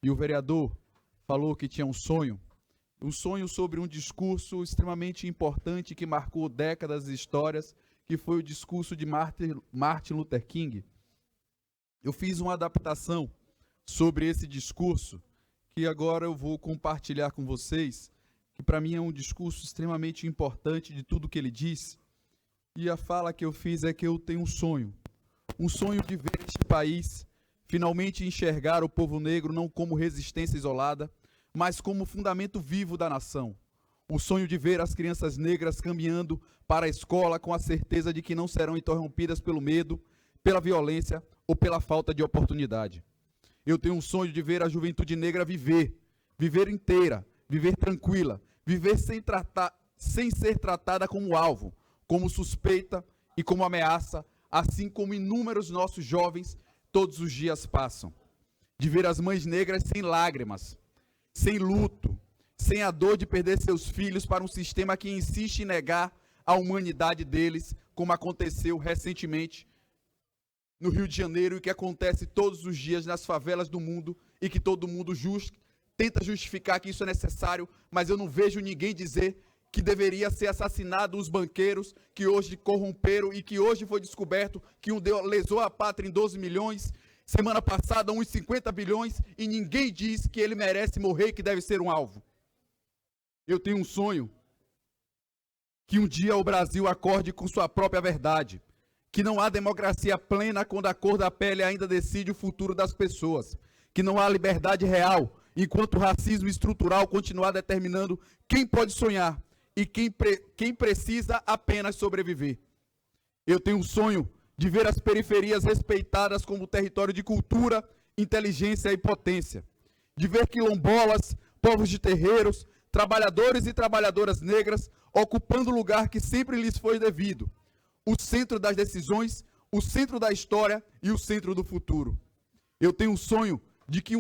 Speaker 7: e o vereador falou que tinha um sonho sobre um discurso extremamente importante que marcou décadas de histórias, que foi o discurso de Martin Luther King. Eu fiz uma adaptação sobre esse discurso, que agora eu vou compartilhar com vocês, que para mim é um discurso extremamente importante de tudo que ele disse. E a fala que eu fiz é que eu tenho um sonho de ver este país finalmente enxergar o povo negro não como resistência isolada, mas como fundamento vivo da nação. O sonho de ver as crianças negras caminhando para a escola com a certeza de que não serão interrompidas pelo medo, pela violência ou pela falta de oportunidade. Eu tenho um sonho de ver a juventude negra viver inteira, viver tranquila, viver sem ser tratada como alvo, como suspeita e como ameaça, assim como inúmeros nossos jovens todos os dias passam. De ver as mães negras sem lágrimas, sem luto, sem a dor de perder seus filhos para um sistema que insiste em negar a humanidade deles, como aconteceu recentemente no Rio de Janeiro e que acontece todos os dias nas favelas do mundo e que todo mundo tenta justificar que isso é necessário, mas eu não vejo ninguém dizer que deveria ser assassinado os banqueiros que hoje corromperam e que hoje foi descoberto que lesou a pátria em 12 milhões, semana passada uns 50 bilhões, e ninguém diz que ele merece morrer e que deve ser um alvo. Eu tenho um sonho que um dia o Brasil acorde com sua própria verdade, que não há democracia plena quando a cor da pele ainda decide o futuro das pessoas, que não há liberdade real enquanto o racismo estrutural continuar determinando quem pode sonhar e quem precisa apenas sobreviver. Eu tenho um sonho de ver as periferias respeitadas como território de cultura, inteligência e potência, de ver quilombolas, povos de terreiros, trabalhadores e trabalhadoras negras ocupando o lugar que sempre lhes foi devido, o centro das decisões, o centro da história e o centro do futuro. Eu tenho um sonho de que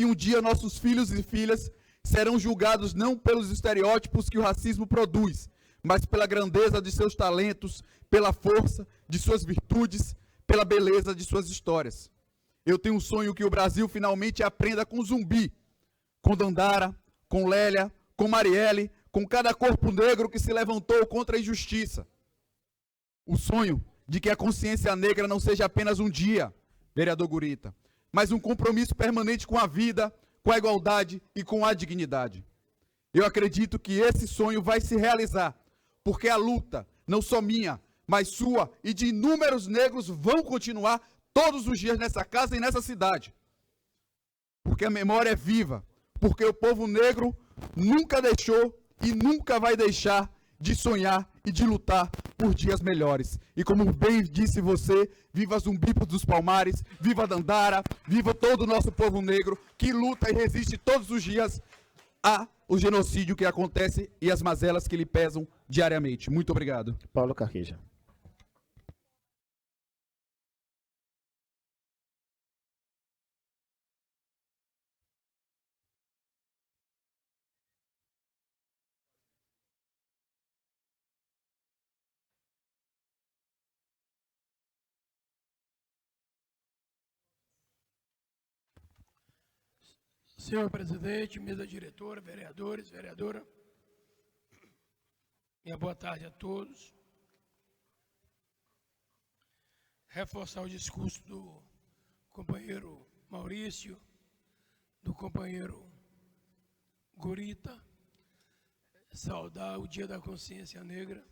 Speaker 7: um dia nossos filhos e filhas serão julgados não pelos estereótipos que o racismo produz, mas pela grandeza de seus talentos, pela força de suas virtudes, pela beleza de suas histórias. Eu tenho um sonho que o Brasil finalmente aprenda com Zumbi, com Dandara, com Lélia, com Marielle, com cada corpo negro que se levantou contra a injustiça. O sonho de que a consciência negra não seja apenas um dia, vereador Gurita, mas um compromisso permanente com a vida, com a igualdade e com a dignidade. Eu acredito que esse sonho vai se realizar, porque a luta, não só minha, mas sua e de inúmeros negros, vão continuar todos os dias nessa casa e nessa cidade. Porque a memória é viva, porque o povo negro nunca deixou e nunca vai deixar de sonhar e de lutar por dias melhores. E como bem disse você, viva Zumbi dos Palmares, viva Dandara, viva todo o nosso povo negro que luta e resiste todos os dias ao genocídio que acontece e as mazelas que lhe pesam diariamente. Muito obrigado.
Speaker 3: Paulo Carquija.
Speaker 10: Senhor presidente, mesa diretora, vereadores, vereadora, minha boa tarde a todos. Reforçar o discurso do companheiro Maurício, do companheiro Gurita, saudar o Dia da Consciência Negra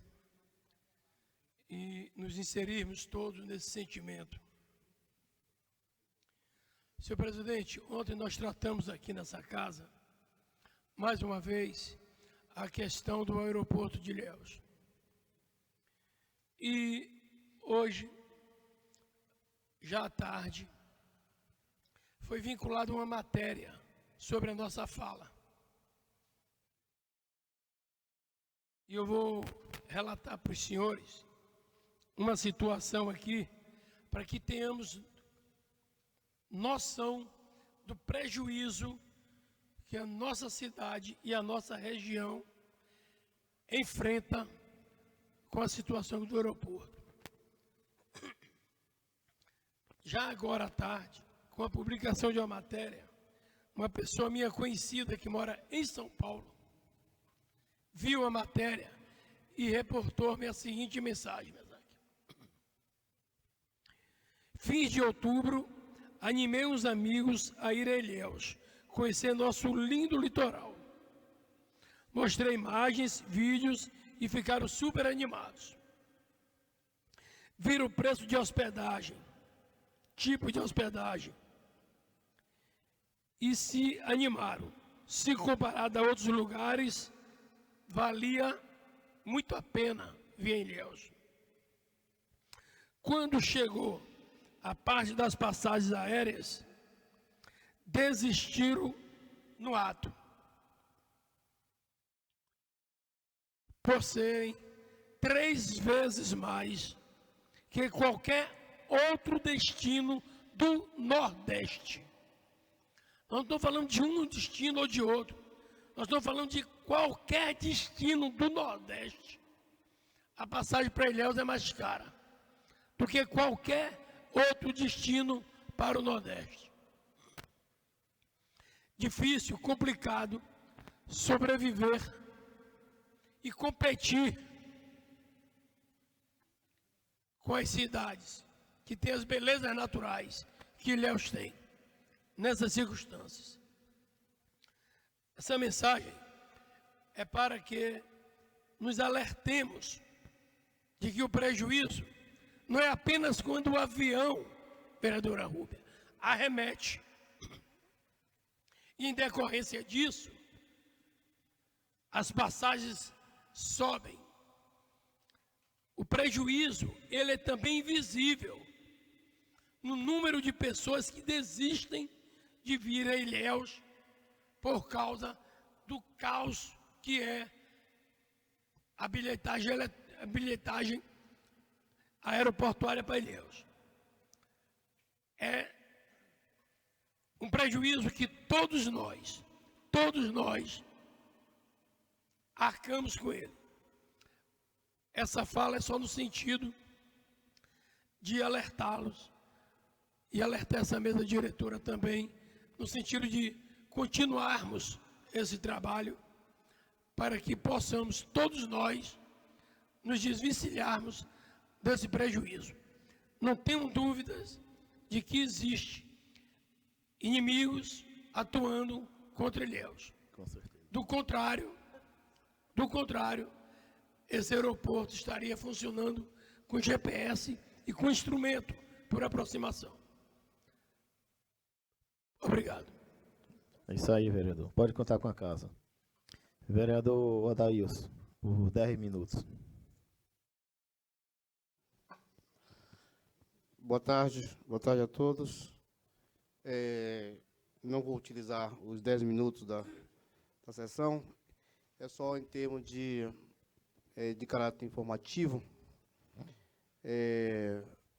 Speaker 10: e nos inserirmos todos nesse sentimento. Senhor presidente, ontem nós tratamos aqui nessa casa, mais uma vez, a questão do aeroporto de Ilhéus. E hoje, já à tarde, foi vinculada uma matéria sobre a nossa fala. E eu vou relatar para os senhores uma situação aqui, para que tenhamos noção do prejuízo que a nossa cidade e a nossa região enfrenta com a situação do aeroporto. Já agora à tarde, com a publicação de uma matéria, uma pessoa minha conhecida que mora em São Paulo viu a matéria e reportou-me a seguinte mensagem: fins de outubro, animei uns amigos a ir a Ilhéus, conhecer nosso lindo litoral. Mostrei imagens, vídeos e ficaram super animados. Viram o preço de hospedagem, tipo de hospedagem, e se animaram. Se comparado a outros lugares, valia muito a pena vir em Ilhéus. Quando chegou a parte das passagens aéreas, desistiram no ato, por serem 3 vezes mais que qualquer outro destino do Nordeste. Nós não estamos falando de um destino ou de outro, nós estamos falando de qualquer destino do Nordeste. A passagem para Ilhéus é mais cara do que qualquer outro destino para o Nordeste. Difícil, complicado sobreviver e competir com as cidades que têm as belezas naturais que Ilhéus tem, nessas circunstâncias. Essa mensagem é para que nos alertemos de que o prejuízo não é apenas quando o avião, vereadora Rúbia, arremete. E em decorrência disso, as passagens sobem. O prejuízo, ele é também invisível no número de pessoas que desistem de vir a Ilhéus por causa do caos que é a bilhetagem aeroportuária para Ilhéus. É um prejuízo que todos nós arcamos com ele. Essa fala é só no sentido de alertá-los e alertar essa mesa diretora também, no sentido de continuarmos esse trabalho para que possamos todos nós nos desvencilharmos desse prejuízo. Não tenho dúvidas de que existe inimigos atuando contra Ilhéus.
Speaker 3: Com certeza.
Speaker 10: Do contrário, esse aeroporto estaria funcionando com GPS e com instrumento por aproximação. Obrigado.
Speaker 3: É isso aí, vereador. Pode contar com a casa. Vereador Odailson, por 10 minutos.
Speaker 1: Boa tarde a todos. Não vou utilizar os 10 minutos da sessão, é só em termos de caráter informativo.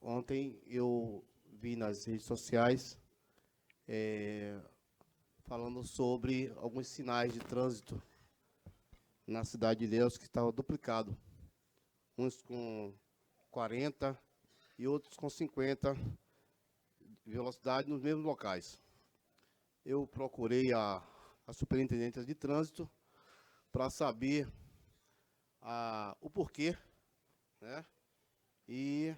Speaker 1: Ontem eu vi nas redes sociais falando sobre alguns sinais de trânsito na cidade de Ilhéus que estavam duplicados, uns com 40 e outros com 50 velocidade nos mesmos locais. Eu procurei a superintendência de trânsito para saber o porquê, né? E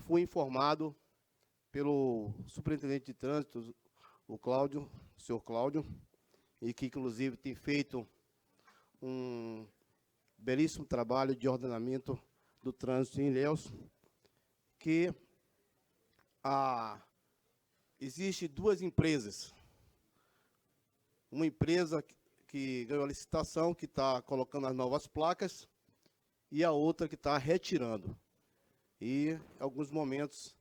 Speaker 1: fui informado pelo superintendente de trânsito, o senhor Cláudio, e que inclusive tem feito um belíssimo trabalho de ordenamento do trânsito em Ilhéus, que Existem duas empresas. Uma empresa que ganhou a licitação, que está colocando as novas placas, e a outra que está retirando. E, em alguns momentos,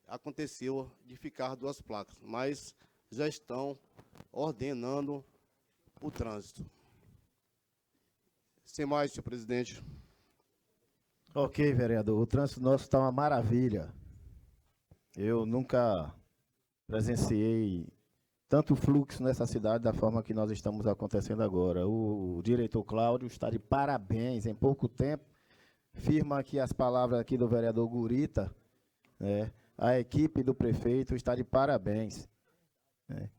Speaker 1: aconteceu de ficar duas placas, mas já estão ordenando o trânsito. Sem mais, senhor presidente.
Speaker 3: Ok, vereador. O trânsito nosso está uma maravilha. Eu nunca presenciei tanto fluxo nessa cidade da forma que nós estamos acontecendo agora. O diretor Cláudio está de parabéns. Em pouco tempo, firma aqui as palavras aqui do vereador Gurita, né? A equipe do prefeito está de parabéns. Né?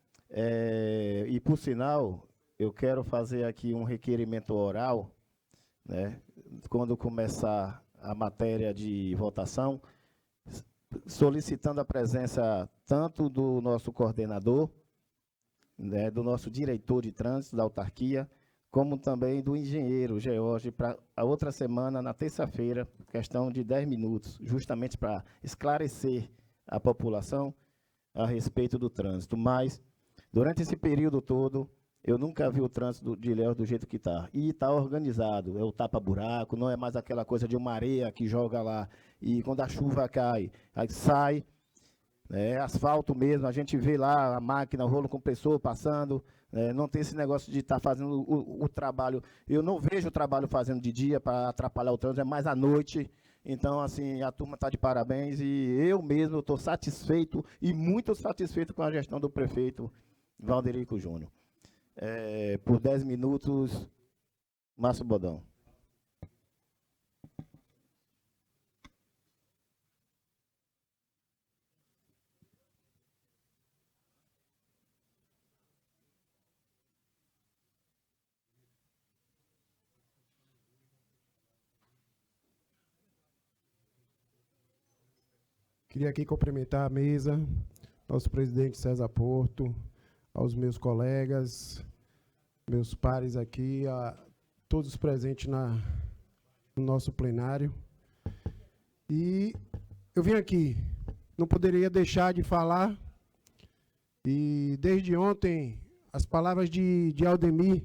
Speaker 3: E, por sinal, eu quero fazer aqui um requerimento oral, né? Quando começar a matéria de votação, solicitando a presença tanto do nosso coordenador, né, do nosso diretor de trânsito da autarquia, como também do engenheiro George, para a outra semana, na terça-feira, questão de 10 minutos, justamente para esclarecer a população a respeito do trânsito. Mas, durante esse período todo, eu nunca vi o trânsito de Ilhéus do jeito que está. E está organizado, é o tapa-buraco, não é mais aquela coisa de uma areia que joga lá, e quando a chuva cai, aí sai, asfalto mesmo, a gente vê lá a máquina, o rolo compressor passando, não tem esse negócio de estar fazendo o trabalho. Eu não vejo o trabalho fazendo de dia para atrapalhar o trânsito, é mais à noite. Então, assim, a turma está de parabéns e eu mesmo estou satisfeito e muito satisfeito com a gestão do prefeito Valderico Júnior. Por 10 minutos, Márcio Bodão.
Speaker 11: Queria aqui cumprimentar a mesa, nosso presidente César Porto, aos meus colegas, meus pares aqui, a todos presentes no nosso plenário. E eu vim aqui, não poderia deixar de falar, e desde ontem, as palavras de Aldemir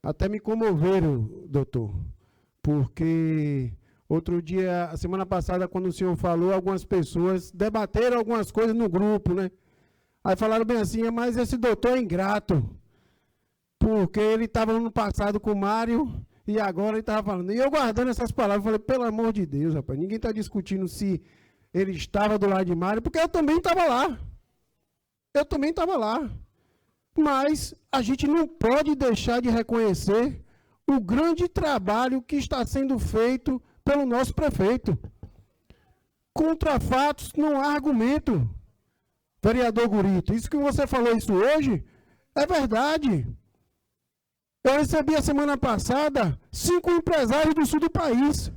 Speaker 11: até me comoveram, doutor, porque outro dia, a semana passada, quando o senhor falou, algumas pessoas debateram algumas coisas no grupo, né? Aí falaram bem assim, mas esse doutor é ingrato, porque ele estava no passado com o Mário e agora ele estava falando. E eu guardando essas palavras, falei, pelo amor de Deus, rapaz, ninguém está discutindo se ele estava do lado de Mário, porque eu também estava lá. Eu também estava lá. Mas a gente não pode deixar de reconhecer o grande trabalho que está sendo feito pelo nosso prefeito. Contra fatos não há argumento. Vereador Gurito, isso que você falou isso hoje, é verdade. Eu recebi a semana passada 5 empresários do sul do país,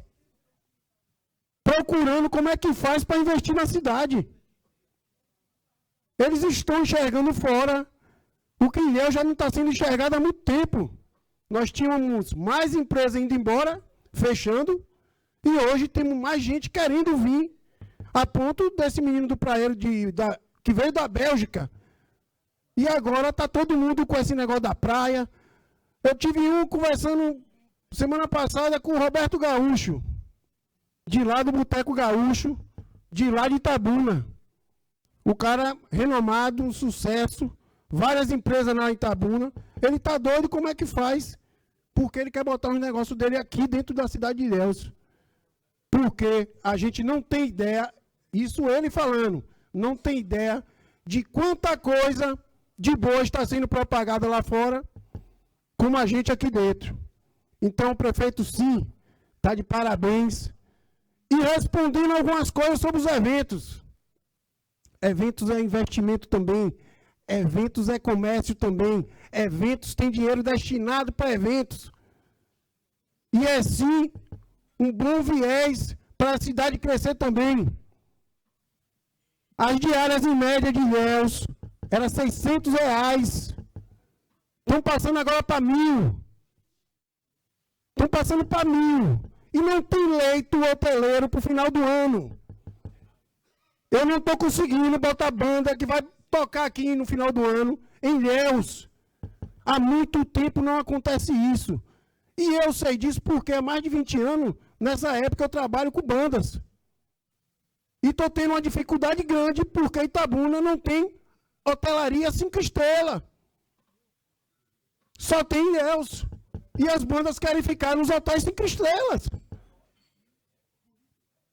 Speaker 11: procurando como é que faz para investir na cidade. Eles estão enxergando fora o que Ilhéus já não está sendo enxergado há muito tempo. Nós tínhamos mais empresas indo embora, fechando, e hoje temos mais gente querendo vir, a ponto desse menino do praeiro que veio da Bélgica, e agora está todo mundo com esse negócio da praia. Eu tive conversando semana passada com o Roberto Gaúcho, de lá do Boteco Gaúcho, de lá de Itabuna. O cara renomado, um sucesso, várias empresas na Itabuna. Ele está doido como é que faz, porque ele quer botar os negócios dele aqui dentro da cidade de Ilhéus. Porque a gente não tem ideia, isso ele falando, não tem ideia de quanta coisa de boa está sendo propagada lá fora, como a gente aqui dentro. Então o prefeito, sim, está de parabéns. E respondendo algumas coisas sobre os eventos. Eventos é investimento também. Eventos é comércio também. Eventos tem dinheiro destinado para eventos. E é sim um bom viés para a cidade crescer também. As diárias em média de Ilhéus eram R$600. Estão passando agora para 1.000. Estão passando para 1.000. E não tem leito hoteleiro para o final do ano. Eu não estou conseguindo botar banda que vai tocar aqui no final do ano, em Ilhéus. Há muito tempo não acontece isso. E eu sei disso porque há mais de 20 anos, nessa época, eu trabalho com bandas. E estou tendo uma dificuldade grande porque Itabuna não tem hotelaria 5 estrelas. Só tem Ilhéus. E as bandas querem ficar nos hotéis 5 estrelas.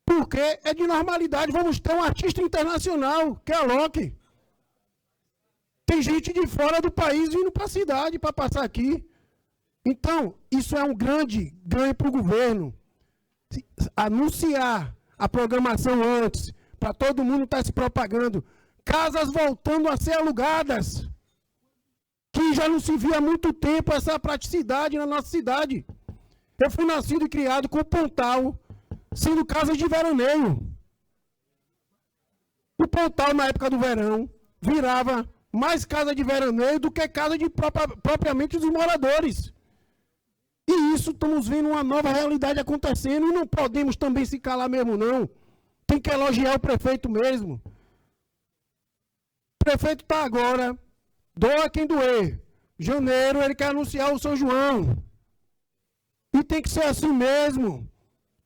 Speaker 11: Porque é de normalidade. Vamos ter um artista internacional, que é a Loki. Tem gente de fora do país vindo para a cidade para passar aqui. Então, isso é um grande ganho para o governo. Anunciar a programação antes, para todo mundo estar se propagando. Casas voltando a ser alugadas. Que já não se via há muito tempo essa praticidade na nossa cidade. Eu fui nascido e criado com o Pontal, sendo casas de veraneio. O Pontal, na época do verão, virava mais casa de veraneio do que casa de propriamente dos moradores. E isso estamos vendo uma nova realidade acontecendo e não podemos também se calar mesmo, não. Tem que elogiar o prefeito mesmo. O prefeito está agora, doa quem doer. Janeiro ele quer anunciar o São João. E tem que ser assim mesmo.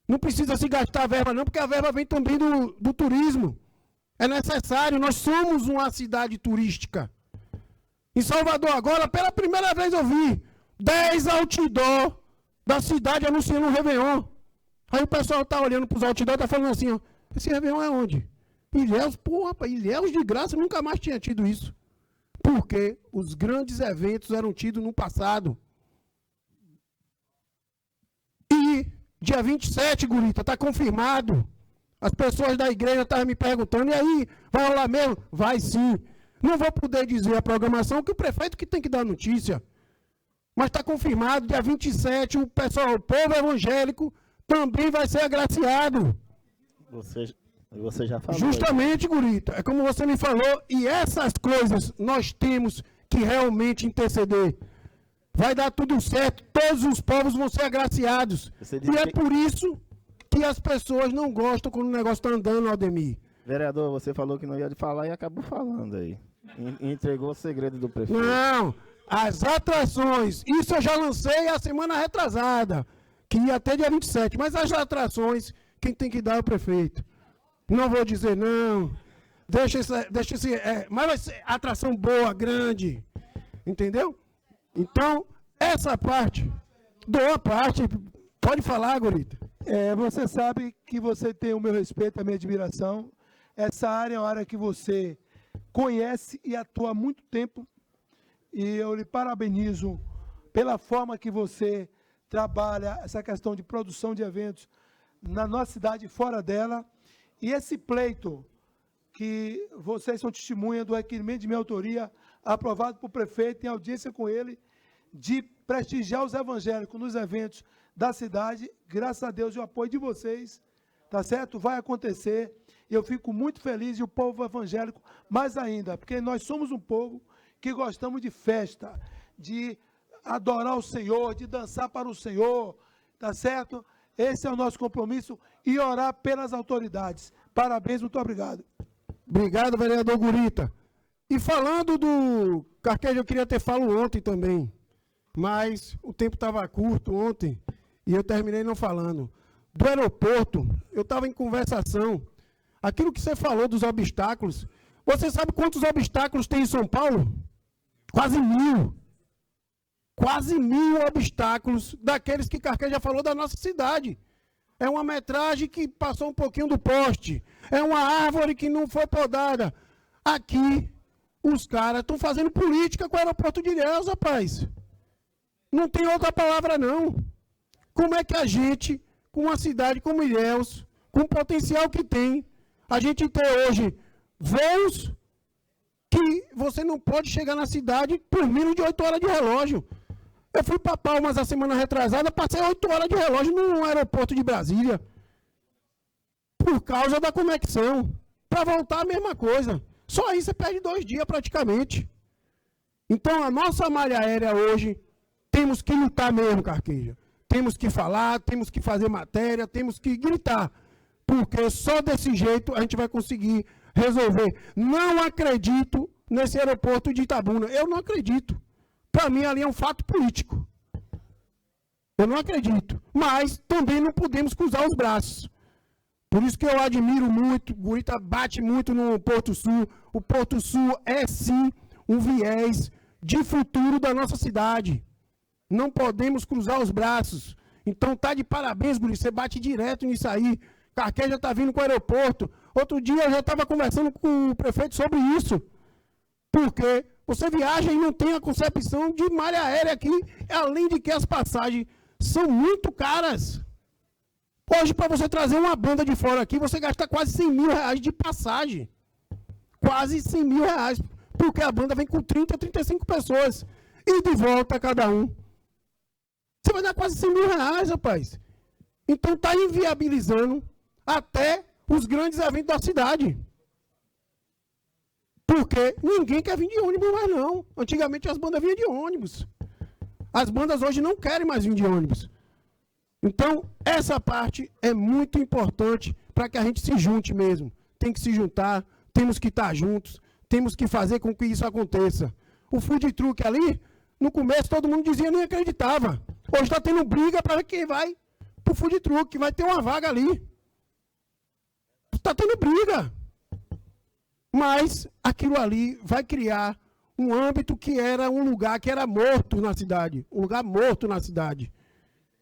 Speaker 11: Não precisa se gastar a verba não, porque a verba vem também do turismo. É necessário, nós somos uma cidade turística. Em Salvador agora, pela primeira vez eu vi 10 outdoor da cidade anunciando um Réveillon. Aí o pessoal tá olhando pros outdoor e tá falando assim, ó, esse Réveillon é onde? Ilhéus, porra, Ilhéus de graça, nunca mais tinha tido isso. Porque os grandes eventos eram tidos no passado. E dia 27, Gurita, tá confirmado. As pessoas da igreja estavam me perguntando, e aí, vai rolar mesmo? Vai sim. Não vou poder dizer a programação, que o prefeito que tem que dar notícia. Mas está confirmado, dia 27, o povo evangélico também vai ser agraciado.
Speaker 3: Você já falou.
Speaker 11: Justamente, Gurita, é como você me falou, e essas coisas nós temos que realmente interceder. Vai dar tudo certo, todos os povos vão ser agraciados. E é por isso que as pessoas não gostam quando o negócio está andando, Aldemir.
Speaker 3: Vereador, você falou que não ia falar e acabou falando aí. Entregou o segredo do prefeito.
Speaker 11: Não, as atrações, isso eu já lancei a semana retrasada, que ia até dia 27, mas as atrações, quem tem que dar é o prefeito. Não vou dizer não, deixa esse mas vai ser atração boa, grande, entendeu? Então, essa parte, boa parte, pode falar, Gurita.
Speaker 6: Você sabe que você tem o meu respeito, a minha admiração. Essa área é uma área que você conhece e atua há muito tempo. E eu lhe parabenizo pela forma que você trabalha essa questão de produção de eventos na nossa cidade e fora dela. E esse pleito, que vocês são testemunha do requerimento de minha autoria, aprovado por prefeito, em audiência com ele, de prestigiar os evangélicos nos eventos da cidade, graças a Deus e o apoio de vocês, tá certo? Vai acontecer, e eu fico muito feliz, e o povo evangélico mais ainda, porque nós somos um povo que gostamos de festa, de adorar o Senhor, de dançar para o Senhor, tá certo? Esse é o nosso compromisso, e orar pelas autoridades. Parabéns, muito obrigado.
Speaker 11: Obrigado, vereador Gurita. E falando do Carqueja, eu queria ter falado ontem também, mas o tempo estava curto ontem, e eu terminei não falando. Do aeroporto, eu estava em conversação. Aquilo que você falou dos obstáculos, você sabe quantos obstáculos tem em São Paulo? Quase 1000. Quase 1000 obstáculos daqueles que Carqueja falou da nossa cidade. É uma metragem que passou um pouquinho do poste. É uma árvore que não foi podada. Aqui, os caras estão fazendo política com o aeroporto de Ilhéus, rapaz. Não tem outra palavra, não. Como é que a gente, com uma cidade como Ilhéus, com o potencial que tem, a gente tem hoje voos que você não pode chegar na cidade por menos de 8 horas de relógio. Eu fui para Palmas a semana retrasada, passei 8 horas de relógio no aeroporto de Brasília. Por causa da conexão. Para voltar a mesma coisa. Só aí você perde 2 dias praticamente. Então a nossa malha aérea hoje, temos que lutar mesmo, Carqueja. Temos que falar, temos que fazer matéria, temos que gritar. Porque só desse jeito a gente vai conseguir resolver. Não acredito nesse aeroporto de Itabuna. Eu não acredito. Para mim, ali é um fato político. Eu não acredito. Mas também não podemos cruzar os braços. Por isso que eu admiro muito, o Gurita bate muito no Porto Sul. O Porto Sul é, sim, um viés de futuro da nossa cidade. Não podemos cruzar os braços. Então tá de parabéns, Guri, você bate direto nisso aí. Carqué já está vindo com o aeroporto. Outro dia eu já estava conversando com o prefeito sobre isso. Porque você viaja e não tem a concepção de malha aérea aqui, além de que as passagens são muito caras. Hoje, para você trazer uma banda de fora aqui, você gasta quase 100 mil reais de passagem. Quase 100 mil reais. Porque a banda vem com 30, 35 pessoas. E de volta cada um. Você vai dar quase 100 mil reais, rapaz. Então está inviabilizando até os grandes eventos da cidade. Porque ninguém quer vir de ônibus mais não. Antigamente as bandas vinham de ônibus. As bandas hoje não querem mais vir de ônibus. Então, essa parte é muito importante para que a gente se junte mesmo. Tem que se juntar, temos que estar juntos, temos que fazer com que isso aconteça. O food truck ali, no começo todo mundo dizia, nem acreditava. Hoje está tendo briga para quem vai para o food truck, vai ter uma vaga ali. Está tendo briga. Mas aquilo ali vai criar um âmbito que era um lugar que era morto na cidade. Um lugar morto na cidade.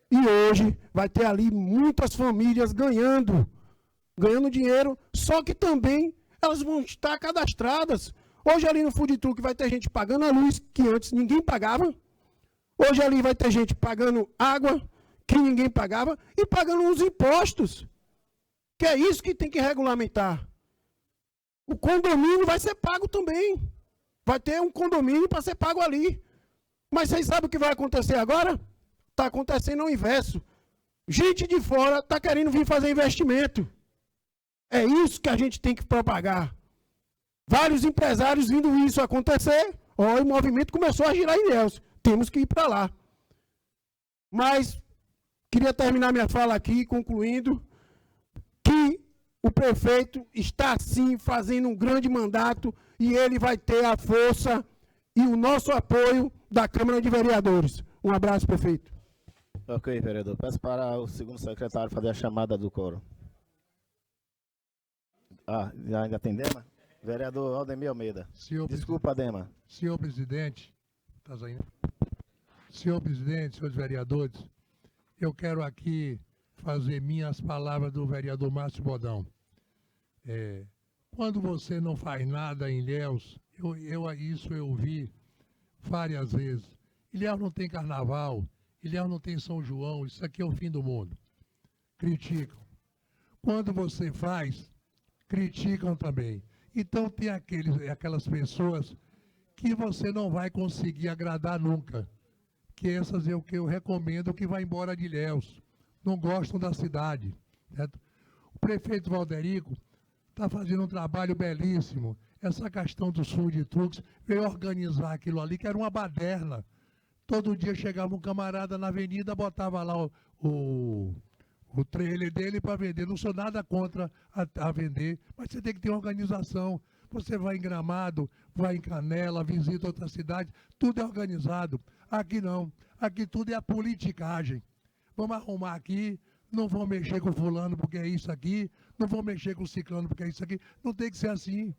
Speaker 11: E hoje vai ter ali muitas famílias ganhando dinheiro, só que também elas vão estar cadastradas. Hoje ali no food truck vai ter gente pagando a luz, que antes ninguém pagava. Hoje ali vai ter gente pagando água, que ninguém pagava, e pagando os impostos. Que é isso que tem que regulamentar. O condomínio vai ser pago também. Vai ter um condomínio para ser pago ali. Mas vocês sabem o que vai acontecer agora? Está acontecendo o inverso. Gente de fora está querendo vir fazer investimento. É isso que a gente tem que propagar. Vários empresários vindo isso acontecer. Ó, o movimento começou a girar em Ilhéus. Temos que ir para lá. Mas, queria terminar minha fala aqui, concluindo, que o prefeito está, sim, fazendo um grande mandato e ele vai ter a força e o nosso apoio da Câmara de Vereadores. Um abraço, prefeito.
Speaker 3: Ok, vereador. Peço para o segundo secretário fazer a chamada do coro. Ainda tem Dema? Vereador Aldemir Almeida. Desculpa, Dema.
Speaker 10: Senhor presidente, senhor presidente, senhores vereadores, eu quero aqui fazer minhas palavras do vereador Márcio Bodão. Quando você não faz nada em Ilhéus, isso eu vi várias vezes. Ilhéus não tem carnaval, Ilhéus não tem São João, isso aqui é o fim do mundo. Criticam. Quando você faz, criticam também. Então tem aquelas pessoas que você não vai conseguir agradar nunca. Que essas é o que eu recomendo que vá embora de Ilhéus. Não gostam da cidade. Certo? O prefeito Valderico está fazendo um trabalho belíssimo. Essa questão dos food trucks, veio organizar aquilo ali, que era uma baderna. Todo dia chegava um camarada na avenida, botava lá o trailer dele para vender. Não sou nada contra a vender, mas você tem que ter uma organização. Você vai em Gramado, vai em Canela, visita outra cidade, tudo é organizado. Aqui não, aqui tudo é a politicagem. Vamos arrumar aqui, não vou mexer com fulano porque é isso aqui, não vou mexer com o ciclano porque é isso aqui. Não tem que ser assim.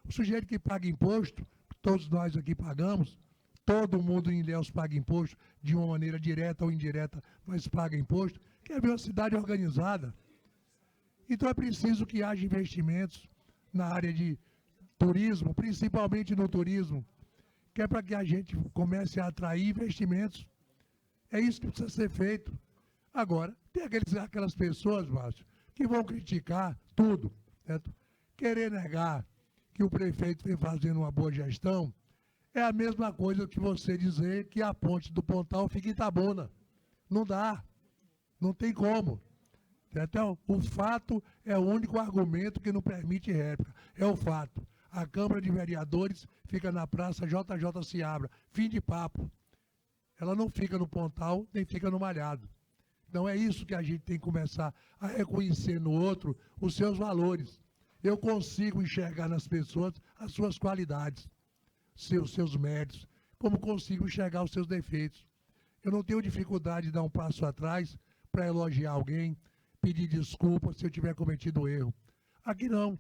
Speaker 10: O sujeito que paga imposto, todos nós aqui pagamos, todo mundo em Ilhéus paga imposto, de uma maneira direta ou indireta, mas paga imposto, quer ver uma cidade organizada. Então é preciso que haja investimentos na área de turismo, principalmente no turismo, que é para que a gente comece a atrair investimentos. É isso que precisa ser feito. Agora, tem aquelas pessoas, Márcio, que vão criticar tudo, certo? Querer negar que o prefeito vem fazendo uma boa gestão é a mesma coisa que você dizer que a ponte do Pontal fica em Itabuna. Não dá. Não tem como. Então, o fato é o único argumento que não permite réplica. É o fato. A Câmara de Vereadores fica na Praça JJ Seabra. Fim de papo. Ela não fica no Pontal, nem fica no Malhado. Então é isso que a gente tem que começar a reconhecer no outro os seus valores. Eu consigo enxergar nas pessoas as suas qualidades.
Speaker 12: seus méritos, como consigo enxergar os seus defeitos. Eu não tenho dificuldade de dar um passo atrás para elogiar alguém, pedir desculpa se eu tiver cometido erro. Aqui não.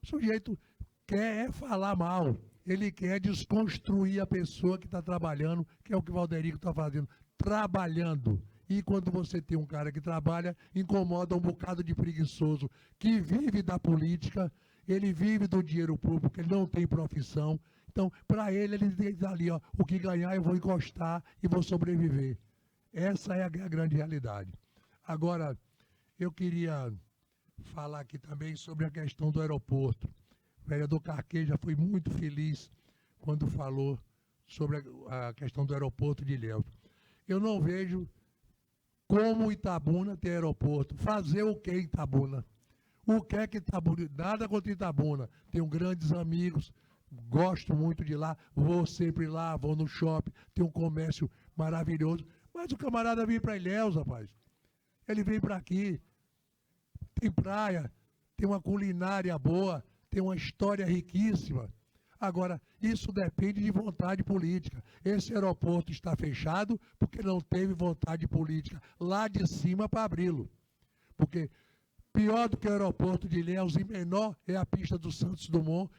Speaker 12: O sujeito quer falar mal. Ele quer desconstruir a pessoa que está trabalhando, que é o que o Valderico está fazendo. Trabalhando. E quando você tem um cara que trabalha, incomoda um bocado de preguiçoso, que vive da política, ele vive do dinheiro público, ele não tem profissão. Então, para ele diz ali, ó, o que ganhar eu vou encostar e vou sobreviver. Essa é a grande realidade. Agora, eu queria falar aqui também sobre a questão do aeroporto. O vereador Carqueja foi muito feliz quando falou sobre a questão do aeroporto de Ilhéus. Eu não vejo como Itabuna tem aeroporto. Fazer o que em Itabuna? O que é que Itabuna? Nada contra Itabuna. Tenho grandes amigos, gosto muito de lá, vou sempre lá, vou no shopping, tem um comércio maravilhoso. Mas o camarada vem para Ilhéus, rapaz. Ele vem para aqui. Tem praia, tem uma culinária boa, tem uma história riquíssima. Agora, isso depende de vontade política. Esse aeroporto está fechado porque não teve vontade política lá de cima para abri-lo. Porque pior do que o aeroporto de Ilhéus e menor é a pista do Santos Dumont,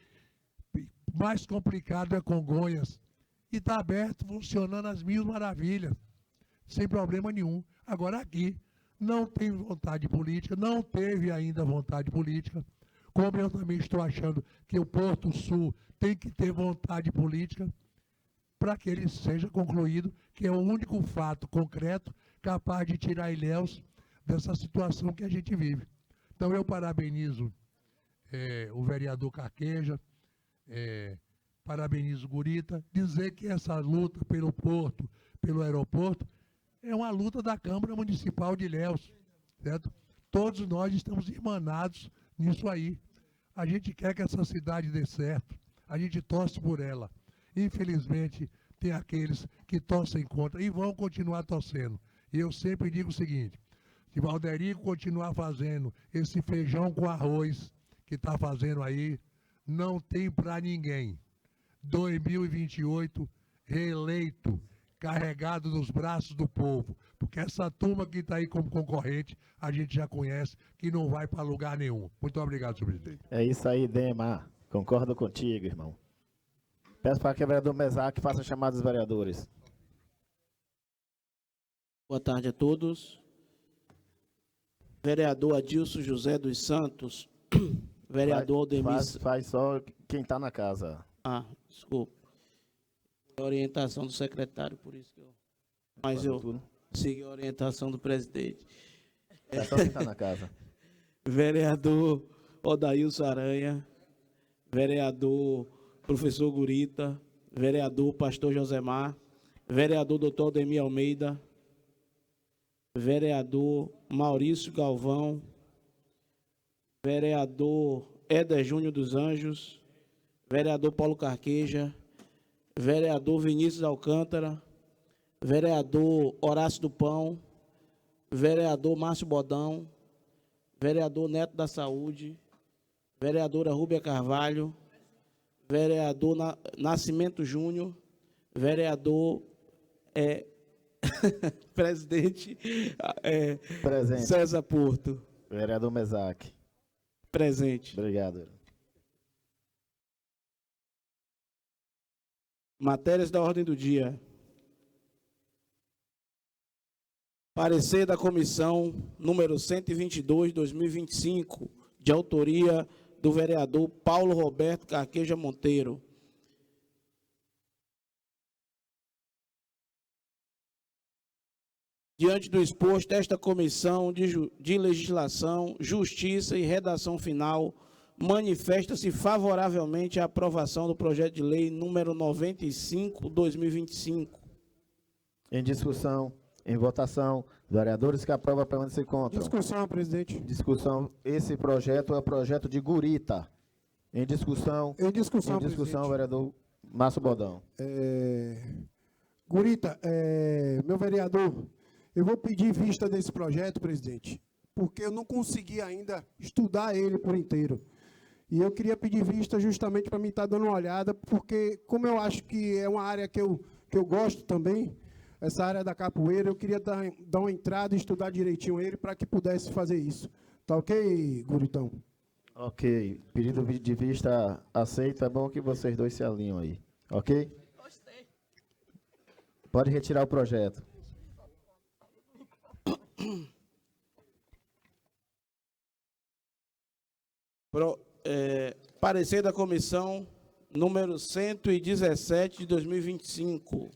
Speaker 12: mais complicado é Congonhas. E está aberto, funcionando às mil maravilhas, sem problema nenhum. Agora aqui, não tem vontade política, não teve ainda vontade política. Como eu também estou achando que o Porto Sul tem que ter vontade política para que ele seja concluído, que é o único fato concreto capaz de tirar Ilhéus dessa situação que a gente vive. Então eu parabenizo o vereador Carqueja, parabenizo o Gurita, dizer que essa luta pelo porto, pelo aeroporto, é uma luta da Câmara Municipal de Ilhéus, certo? Todos nós estamos irmanados nisso aí. A gente quer que essa cidade dê certo, a gente torce por ela. Infelizmente, tem aqueles que torcem contra e vão continuar torcendo. E eu sempre digo o seguinte, se Valderico continuar fazendo esse feijão com arroz que está fazendo aí, não tem para ninguém. 2028, reeleito, carregado nos braços do povo, porque essa turma que está aí como concorrente, a gente já conhece, que não vai para lugar nenhum. Muito obrigado, senhor presidente.
Speaker 3: É isso aí, Dema. Concordo contigo, irmão. Peço para que o vereador Mesac faça a chamada dos vereadores.
Speaker 13: Boa tarde a todos. Vereador Adilson José dos Santos, vereador Aldemir...
Speaker 3: Faz só quem está na casa.
Speaker 13: Ah, desculpa. Orientação do secretário, por isso que eu... Mas eu segui a orientação do presidente.
Speaker 3: É só quem está na casa.
Speaker 13: Vereador Odailson Aranha, vereador professor Gurita, vereador pastor Josemar, vereador doutor Aldemir Almeida, vereador Maurício Galvão, vereador Éder Júnior dos Anjos, vereador Paulo Carqueja, vereador Vinícius Alcântara, vereador Horácio do Pão, vereador Márcio Bodão, vereador Neto da Saúde, vereadora Rúbia Carvalho, vereador Nascimento Júnior, vereador presidente
Speaker 3: Presente.
Speaker 13: César Porto.
Speaker 3: Vereador Mesac.
Speaker 13: Presente.
Speaker 3: Obrigado.
Speaker 13: Matérias da ordem do dia. Parecer da comissão número 122, 2025, de autoria do vereador Paulo Roberto Carqueja Monteiro. Diante do exposto, esta comissão de legislação, justiça e redação final manifesta-se favoravelmente à aprovação do projeto de lei número 95, 2025.
Speaker 3: Em discussão, em votação, vereadores que aprovam permanecer contra.
Speaker 11: Discussão, presidente.
Speaker 3: Discussão, esse projeto é o projeto de Gurita. Em discussão,
Speaker 11: presidente.
Speaker 3: vereador Márcio Bodão.
Speaker 11: Gurita, meu vereador, eu vou pedir vista desse projeto, presidente, porque eu não consegui ainda estudar ele por inteiro. E eu queria pedir vista justamente para mim estar dando uma olhada, porque como eu acho que é uma área que eu gosto também, essa área da capoeira, eu queria dar uma entrada e estudar direitinho ele para que pudesse fazer isso. Tá ok, Guritão?
Speaker 3: Ok. Pedido de vista aceito. É bom que vocês dois se alinham aí. Ok?
Speaker 4: Gostei.
Speaker 3: Pode retirar o projeto.
Speaker 13: Parecer da comissão número 117 de 2025.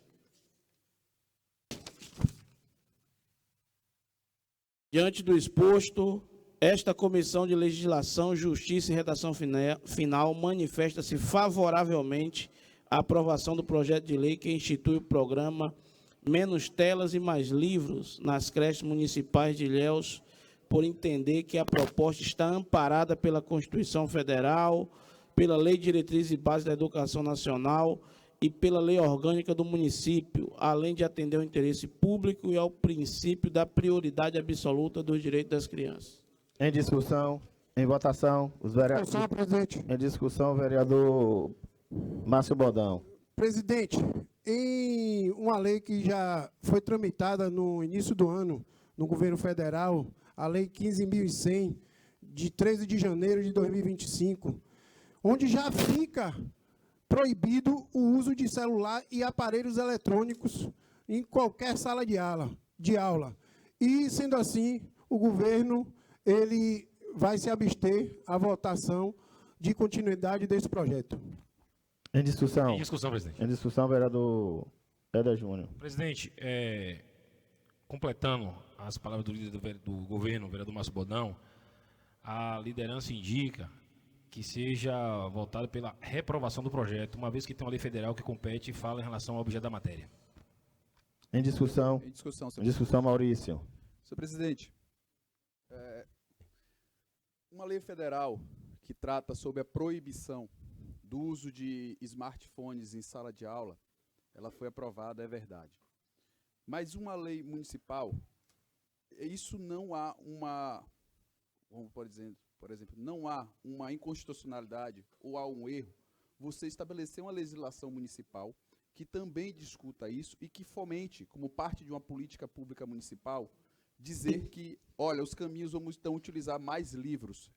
Speaker 13: Diante do exposto, esta Comissão de Legislação, Justiça e Redação Final manifesta-se favoravelmente à aprovação do projeto de lei que institui o programa Menos Telas e Mais Livros nas creches municipais de Ilhéus, por entender que a proposta está amparada pela Constituição Federal, pela Lei de Diretrizes e Bases da Educação Nacional e pela Lei Orgânica do Município, além de atender ao interesse público e ao princípio da prioridade absoluta dos direitos das crianças.
Speaker 3: Em discussão, em votação, os vereadores.
Speaker 11: Presidente.
Speaker 3: Em discussão, o vereador Márcio Bodão.
Speaker 11: Presidente, em uma lei que já foi tramitada no início do ano, no governo federal, a Lei 15.100, de 13 de janeiro de 2025, onde já fica proibido o uso de celular e aparelhos eletrônicos em qualquer sala de aula. E, sendo assim, o governo ele vai se abster à votação de continuidade desse projeto.
Speaker 3: Em discussão.
Speaker 14: Em discussão, presidente.
Speaker 3: Em discussão, vereador Éder Júnior.
Speaker 14: Presidente, completando as palavras do líder do governo, o vereador Márcio Bodão, a liderança indica que seja voltada pela reprovação do projeto, uma vez que tem uma lei federal que compete e fala em relação ao objeto da matéria.
Speaker 3: Em discussão.
Speaker 7: Em discussão, senhor
Speaker 3: Em discussão, Maurício.
Speaker 7: Senhor presidente, uma lei federal que trata sobre a proibição do uso de smartphones em sala de aula, ela foi aprovada, é verdade. Mas uma lei municipal, isso não há uma, vamos por exemplo, não há uma inconstitucionalidade ou há um erro, você estabelecer uma legislação municipal que também discuta isso e que fomente, como parte de uma política pública municipal, dizer que, olha, os caminhos vamos então utilizar mais livros.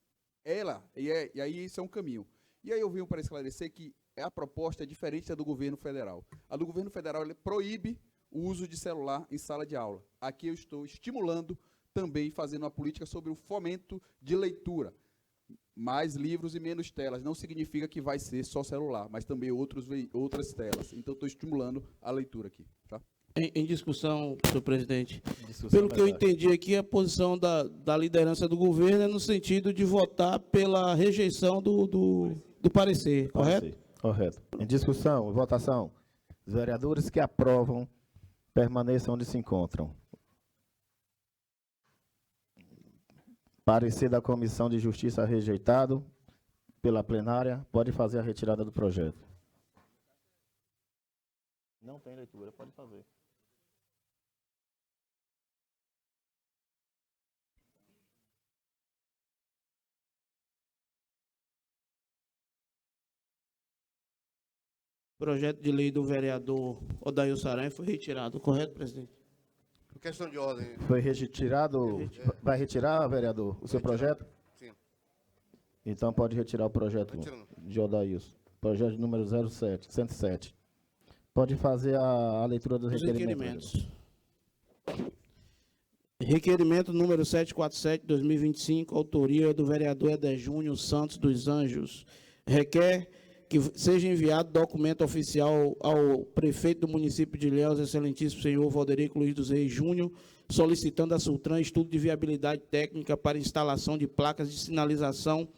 Speaker 7: E aí isso é um caminho. E aí eu venho para esclarecer que a proposta é diferente da do governo federal. A do governo federal ele proíbe o uso de celular em sala de aula. Aqui eu estou estimulando também fazendo uma política sobre o fomento de leitura. Mais livros e menos telas. Não significa que vai ser só celular, mas também outras telas. Então, estou estimulando a leitura aqui. Tá?
Speaker 13: Em discussão, senhor presidente. Pelo que eu entendi aqui, a posição da liderança do governo é no sentido de votar pela rejeição do parecer, correto?
Speaker 3: Correto. Em discussão, em votação, os vereadores que aprovam permaneçam onde se encontram. Parecer da Comissão de Justiça rejeitado pela plenária, pode fazer a retirada do projeto. Não tem leitura, pode fazer.
Speaker 13: O projeto de lei do vereador Odailson Aranha foi retirado, correto, presidente?
Speaker 15: Por questão de ordem.
Speaker 3: Foi retirado? Vai retirar, vereador, o seu projeto?
Speaker 15: Sim.
Speaker 3: Então pode retirar o projeto de Odailson. Projeto número 107. Pode fazer a leitura dos requerimentos.
Speaker 13: Requerimento número 747, 2025, autoria do vereador Éder Júnior Santos dos Anjos. Requer que seja enviado documento oficial ao prefeito do município de Ilhéus, excelentíssimo senhor Valderico Luiz dos Reis Júnior, solicitando à Sultran estudo de viabilidade técnica para instalação de placas de sinalização,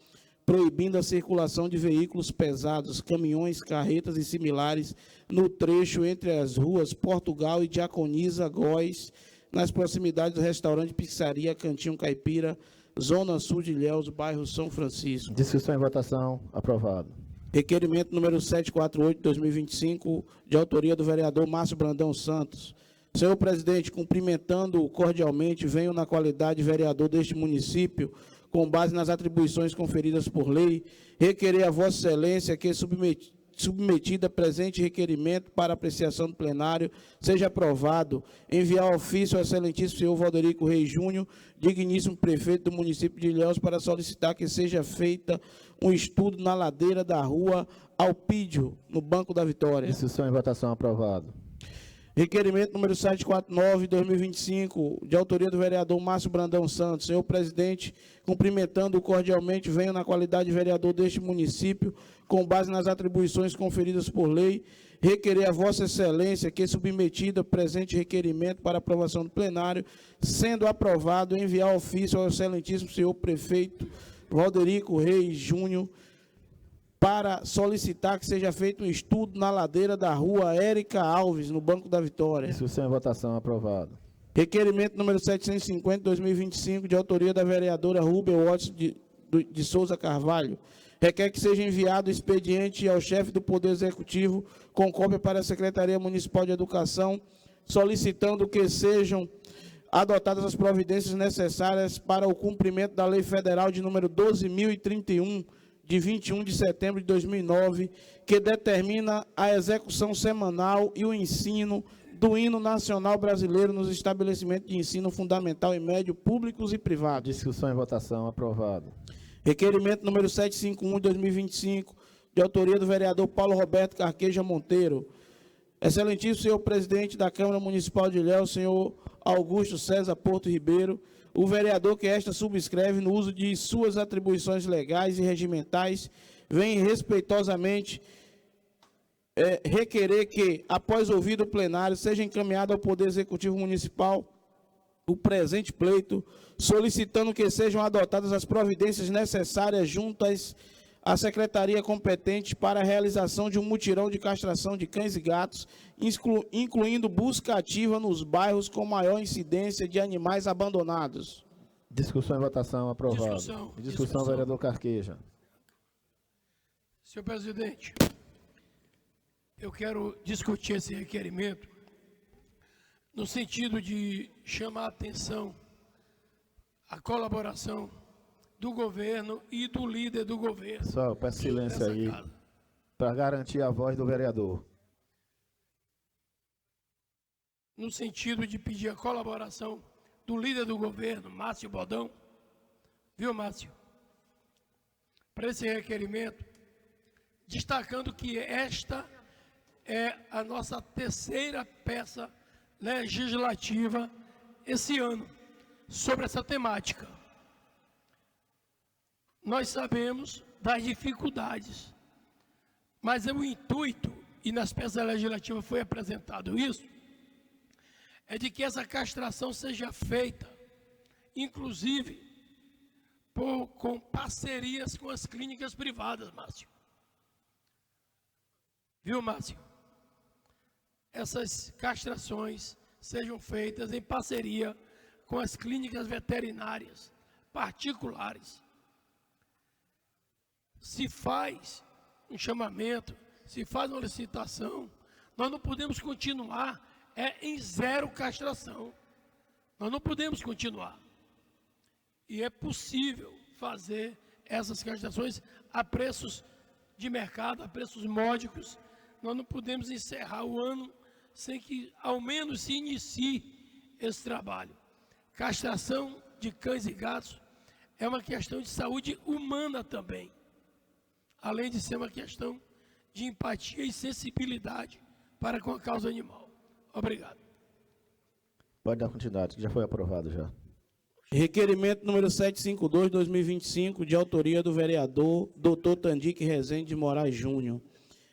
Speaker 13: proibindo a circulação de veículos pesados, caminhões, carretas e similares no trecho entre as ruas Portugal e Diaconisa Góes, nas proximidades do restaurante Pizzaria Cantinho Caipira, Zona Sul de Ilhéus, bairro São Francisco.
Speaker 3: Discussão em votação, aprovado.
Speaker 13: Requerimento número 748, 2025, de autoria do vereador Márcio Brandão Santos. Senhor presidente, cumprimentando cordialmente, venho na qualidade de vereador deste município, com base nas atribuições conferidas por lei, requerer a Vossa Excelência que submetida presente requerimento para apreciação do plenário, seja aprovado, enviar ofício ao excelentíssimo senhor Valderico Reis Júnior, digníssimo prefeito do município de Ilhéus, para solicitar que seja feita um estudo na ladeira da rua Alpídio, no Banco da Vitória.
Speaker 3: Discussão e votação aprovado.
Speaker 13: Requerimento número 749/2025, de autoria do vereador Márcio Brandão Santos. Senhor presidente, cumprimentando-o cordialmente, venho na qualidade de vereador deste município, com base nas atribuições conferidas por lei, requerer a Vossa Excelência que, submetida presente requerimento para aprovação do plenário, sendo aprovado, enviar ofício ao excelentíssimo senhor prefeito Valderico Reis Júnior, para solicitar que seja feito um estudo na ladeira da rua Érica Alves, no Banco da Vitória.
Speaker 3: Discussão e votação aprovado.
Speaker 13: Requerimento número 750/2025, de autoria da vereadora Rubem Watts de Souza Carvalho. Requer que seja enviado o expediente ao chefe do Poder Executivo, com cópia para a Secretaria Municipal de Educação, solicitando que sejam adotadas as providências necessárias para o cumprimento da Lei Federal de número 12.031, de 21 de setembro de 2009, que determina a execução semanal e o ensino do hino nacional brasileiro nos estabelecimentos de ensino fundamental e médio, públicos e privados.
Speaker 3: Discussão e votação aprovado.
Speaker 13: Requerimento número 751/2025, de autoria do vereador Paulo Roberto Carqueja Monteiro. Excelentíssimo senhor presidente da Câmara Municipal de Ilhéus, senhor Augusto César Porto Ribeiro, o vereador que esta subscreve no uso de suas atribuições legais e regimentais, vem respeitosamente requerer que, após ouvido o plenário, seja encaminhado ao Poder Executivo Municipal o presente pleito, solicitando que sejam adotadas as providências necessárias juntas à secretaria competente para a realização de um mutirão de castração de cães e gatos, incluindo busca ativa nos bairros com maior incidência de animais abandonados.
Speaker 3: Discussão e votação aprovado. Discussão, vereador Carqueja.
Speaker 10: Senhor presidente, eu quero discutir esse requerimento no sentido de chamar a atenção, a colaboração do governo e do líder do governo.
Speaker 3: Só, peço silêncio aí, para garantir a voz do vereador.
Speaker 10: No sentido de pedir a colaboração do líder do governo, Márcio Bodão, viu, Márcio? Para esse requerimento, destacando que esta é a nossa terceira peça legislativa esse ano sobre essa temática. Nós sabemos das dificuldades, mas o intuito, e nas peças legislativas foi apresentado isso, é de que essa castração seja feita, inclusive, com parcerias com as clínicas privadas, Márcio. Viu, Márcio? Essas castrações sejam feitas em parceria com as clínicas veterinárias particulares. Se faz um chamamento, se faz uma licitação, nós não podemos continuar em zero castração. Nós não podemos continuar. E é possível fazer essas castrações a preços de mercado, a preços módicos. Nós não podemos encerrar o ano sem que ao menos se inicie esse trabalho. Castração de cães e gatos é uma questão de saúde humana também, além de ser uma questão de empatia e sensibilidade para com a causa animal. Obrigado.
Speaker 3: Pode dar continuidade, que já foi aprovado já.
Speaker 13: Requerimento número 752/2025, de autoria do vereador Dr. Tandique Rezende de Moraes Júnior.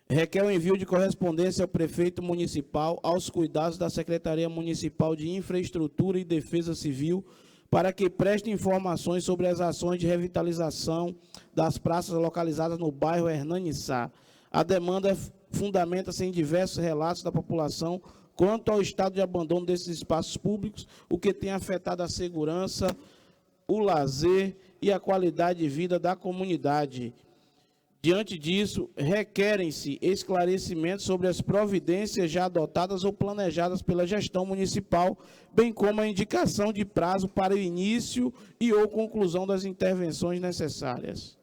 Speaker 13: Requer o envio de correspondência ao prefeito municipal aos cuidados da Secretaria Municipal de Infraestrutura e Defesa Civil para que preste informações sobre as ações de revitalização das praças localizadas no bairro Hernani Sá. A demanda fundamenta-se em diversos relatos da população quanto ao estado de abandono desses espaços públicos, o que tem afetado a segurança, o lazer e a qualidade de vida da comunidade. Diante disso, requerem-se esclarecimentos sobre as providências já adotadas ou planejadas pela gestão municipal, bem como a indicação de prazo para o início e ou conclusão das intervenções necessárias.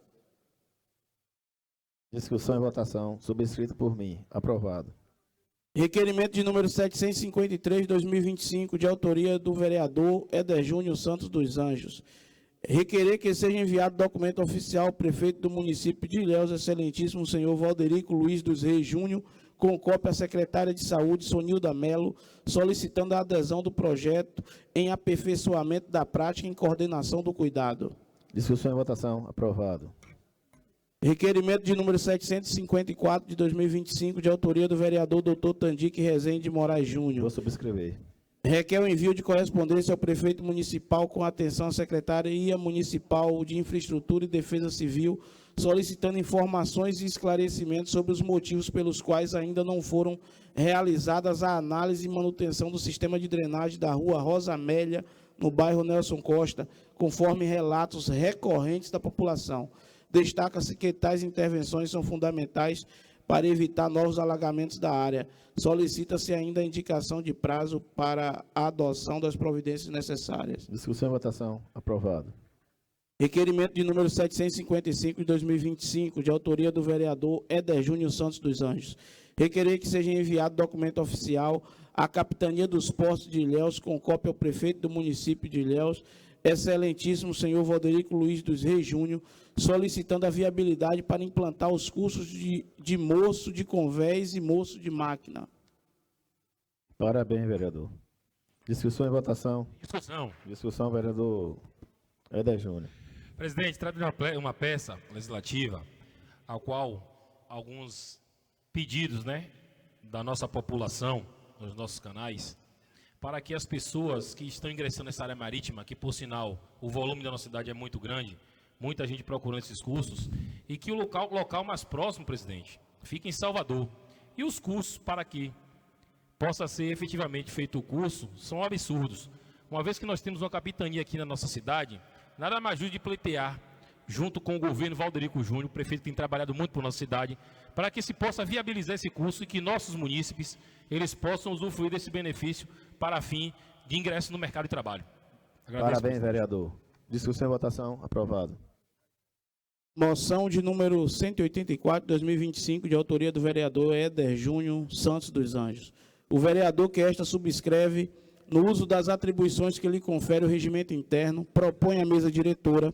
Speaker 3: Discussão e votação. Subscrito por mim. Aprovado.
Speaker 13: Requerimento de número 753 de 2025, de autoria do vereador Éder Júnior Santos dos Anjos. Requerer que seja enviado documento oficial ao prefeito do município de Ilhéus, excelentíssimo senhor Valderico Luiz dos Reis Júnior, com cópia à secretária de Saúde, Sonilda Melo, solicitando a adesão do projeto em aperfeiçoamento da prática em coordenação do cuidado.
Speaker 3: Discussão e votação. Aprovado.
Speaker 13: Requerimento de número 754 de 2025, de autoria do vereador Dr. Tandique Rezende de Moraes Júnior.
Speaker 3: Vou subscrever.
Speaker 13: Requer o envio de correspondência ao prefeito municipal com atenção à Secretaria Municipal de Infraestrutura e Defesa Civil, solicitando informações e esclarecimentos sobre os motivos pelos quais ainda não foram realizadas a análise e manutenção do sistema de drenagem da rua Rosa Amélia, no bairro Nelson Costa, conforme relatos recorrentes da população. Destaca-se que tais intervenções são fundamentais para evitar novos alagamentos da área. Solicita-se ainda a indicação de prazo para a adoção das providências necessárias.
Speaker 3: Discussão e votação. Aprovado.
Speaker 13: Requerimento de número 755 de 2025, de autoria do vereador Éder Júnior Santos dos Anjos. Requerer que seja enviado documento oficial à Capitania dos Portos de Ilhéus, com cópia ao prefeito do município de Ilhéus, excelentíssimo senhor Valderico Luiz dos Reis Júnior, solicitando a viabilidade para implantar os cursos de moço de convés e moço de máquina.
Speaker 3: Parabéns, vereador. Discussão e votação.
Speaker 14: Discussão.
Speaker 3: Discussão, vereador Éder Júnior.
Speaker 14: Presidente, trata de uma peça legislativa ao qual alguns pedidos, da nossa população, nos nossos canais, para que as pessoas que estão ingressando nessa área marítima, que por sinal o volume da nossa cidade é muito grande, muita gente procurando esses cursos, e que o local mais próximo, presidente, fica em Salvador. E os cursos para que possa ser efetivamente feito o curso são absurdos. Uma vez que nós temos uma capitania aqui na nossa cidade, nada mais justo de pleitear, junto com o governo Valderico Júnior, o prefeito que tem trabalhado muito por nossa cidade, para que se possa viabilizar esse curso e que nossos munícipes eles possam usufruir desse benefício para fim de ingresso no mercado de trabalho. Agradeço,
Speaker 3: Parabéns, vereador. Discussão e votação. Aprovado.
Speaker 13: Moção de número 184, 2025, de autoria do vereador Éder Júnior Santos dos Anjos. O vereador que esta subscreve, no uso das atribuições que lhe confere o regimento interno, propõe à mesa diretora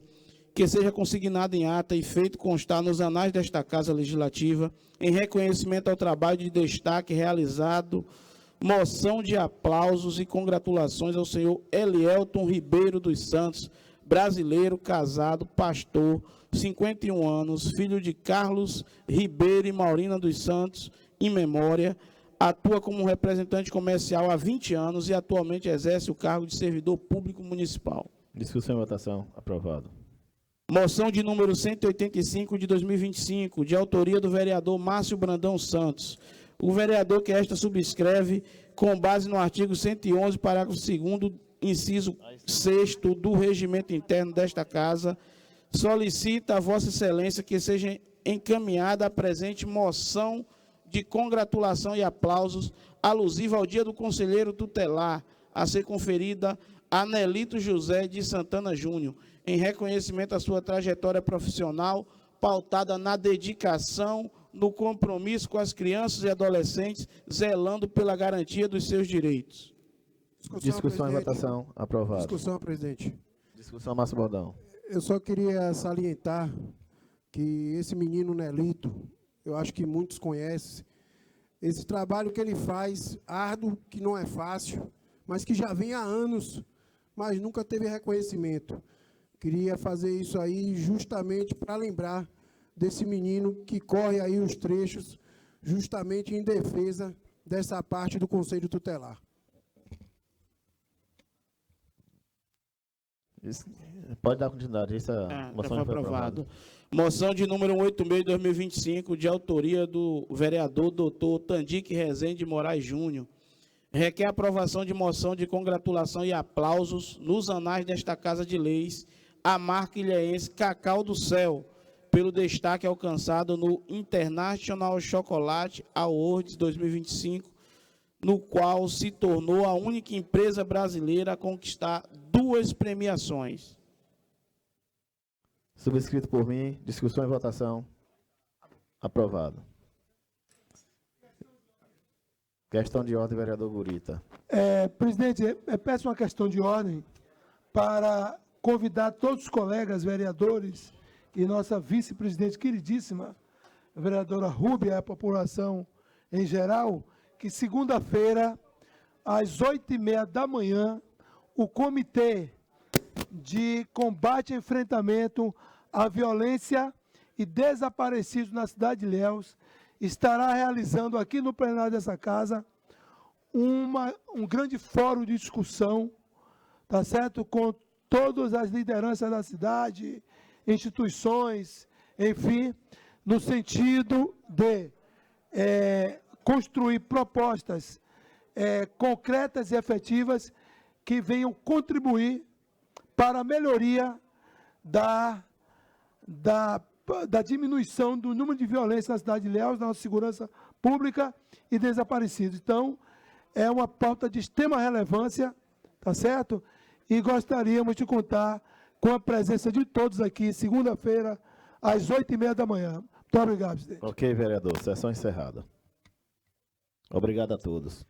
Speaker 13: que seja consignado em ata e feito constar nos anais desta Casa Legislativa, em reconhecimento ao trabalho de destaque realizado, moção de aplausos e congratulações ao senhor Elielton Ribeiro dos Santos, brasileiro, casado, pastor, 51 anos, filho de Carlos Ribeiro e Maurina dos Santos, em memória, atua como representante comercial há 20 anos e atualmente exerce o cargo de servidor público municipal.
Speaker 3: Discussão e votação. Aprovado.
Speaker 13: Moção de número 185 de 2025, de autoria do vereador Márcio Brandão Santos. O vereador que esta subscreve, com base no artigo 111, parágrafo 2º, inciso 6º do regimento interno desta Casa, solicita a Vossa Excelência que seja encaminhada a presente moção de congratulação e aplausos alusiva ao dia do conselheiro tutelar, a ser conferida a Nelito José de Santana Júnior, em reconhecimento à sua trajetória profissional, pautada na dedicação, no compromisso com as crianças e adolescentes, zelando pela garantia dos seus direitos.
Speaker 3: Discussão e votação. Aprovado.
Speaker 11: Discussão, presidente.
Speaker 3: Discussão, Márcio Bordão.
Speaker 11: Eu só queria salientar que esse menino Nelito, eu acho que muitos conhecem, esse trabalho que ele faz, árduo, que não é fácil, mas que já vem há anos, mas nunca teve reconhecimento. Queria fazer isso aí justamente para lembrar desse menino que corre aí os trechos, justamente em defesa dessa parte do Conselho Tutelar.
Speaker 3: Pode dar continuidade. Essa moção
Speaker 13: já foi aprovado. Moção de número 186 de 2025, de autoria do vereador Dr. Tandique Rezende de Moraes Júnior. Requer a aprovação de moção de congratulação e aplausos nos anais desta Casa de Leis, a marca ilhéense Cacau do Céu, pelo destaque alcançado no International Chocolate Awards 2025, no qual se tornou a única empresa brasileira a conquistar 2 premiações.
Speaker 3: Subscrito por mim, discussão e votação. Aprovado. Questão de ordem, vereador Gurita.
Speaker 6: Presidente, peço uma questão de ordem para convidar todos os colegas vereadores e nossa vice-presidente queridíssima, a vereadora Rúbia, e a população em geral, que segunda-feira, às 8h30 da manhã, o Comitê de Combate e Enfrentamento à Violência e Desaparecidos na cidade de Ilhéus estará realizando aqui no plenário dessa casa um grande fórum de discussão, tá certo? Com todas as lideranças da cidade, instituições, enfim, no sentido de construir propostas concretas e efetivas que venham contribuir para a melhoria da diminuição do número de violência na cidade de Ilhéus, da nossa segurança pública e desaparecidos. Então, é uma pauta de extrema relevância, tá certo? E gostaríamos de contar com a presença de todos aqui, segunda-feira, às 8h30 da manhã. Muito obrigado, presidente.
Speaker 3: Ok, vereador. Sessão encerrada. Obrigado a todos.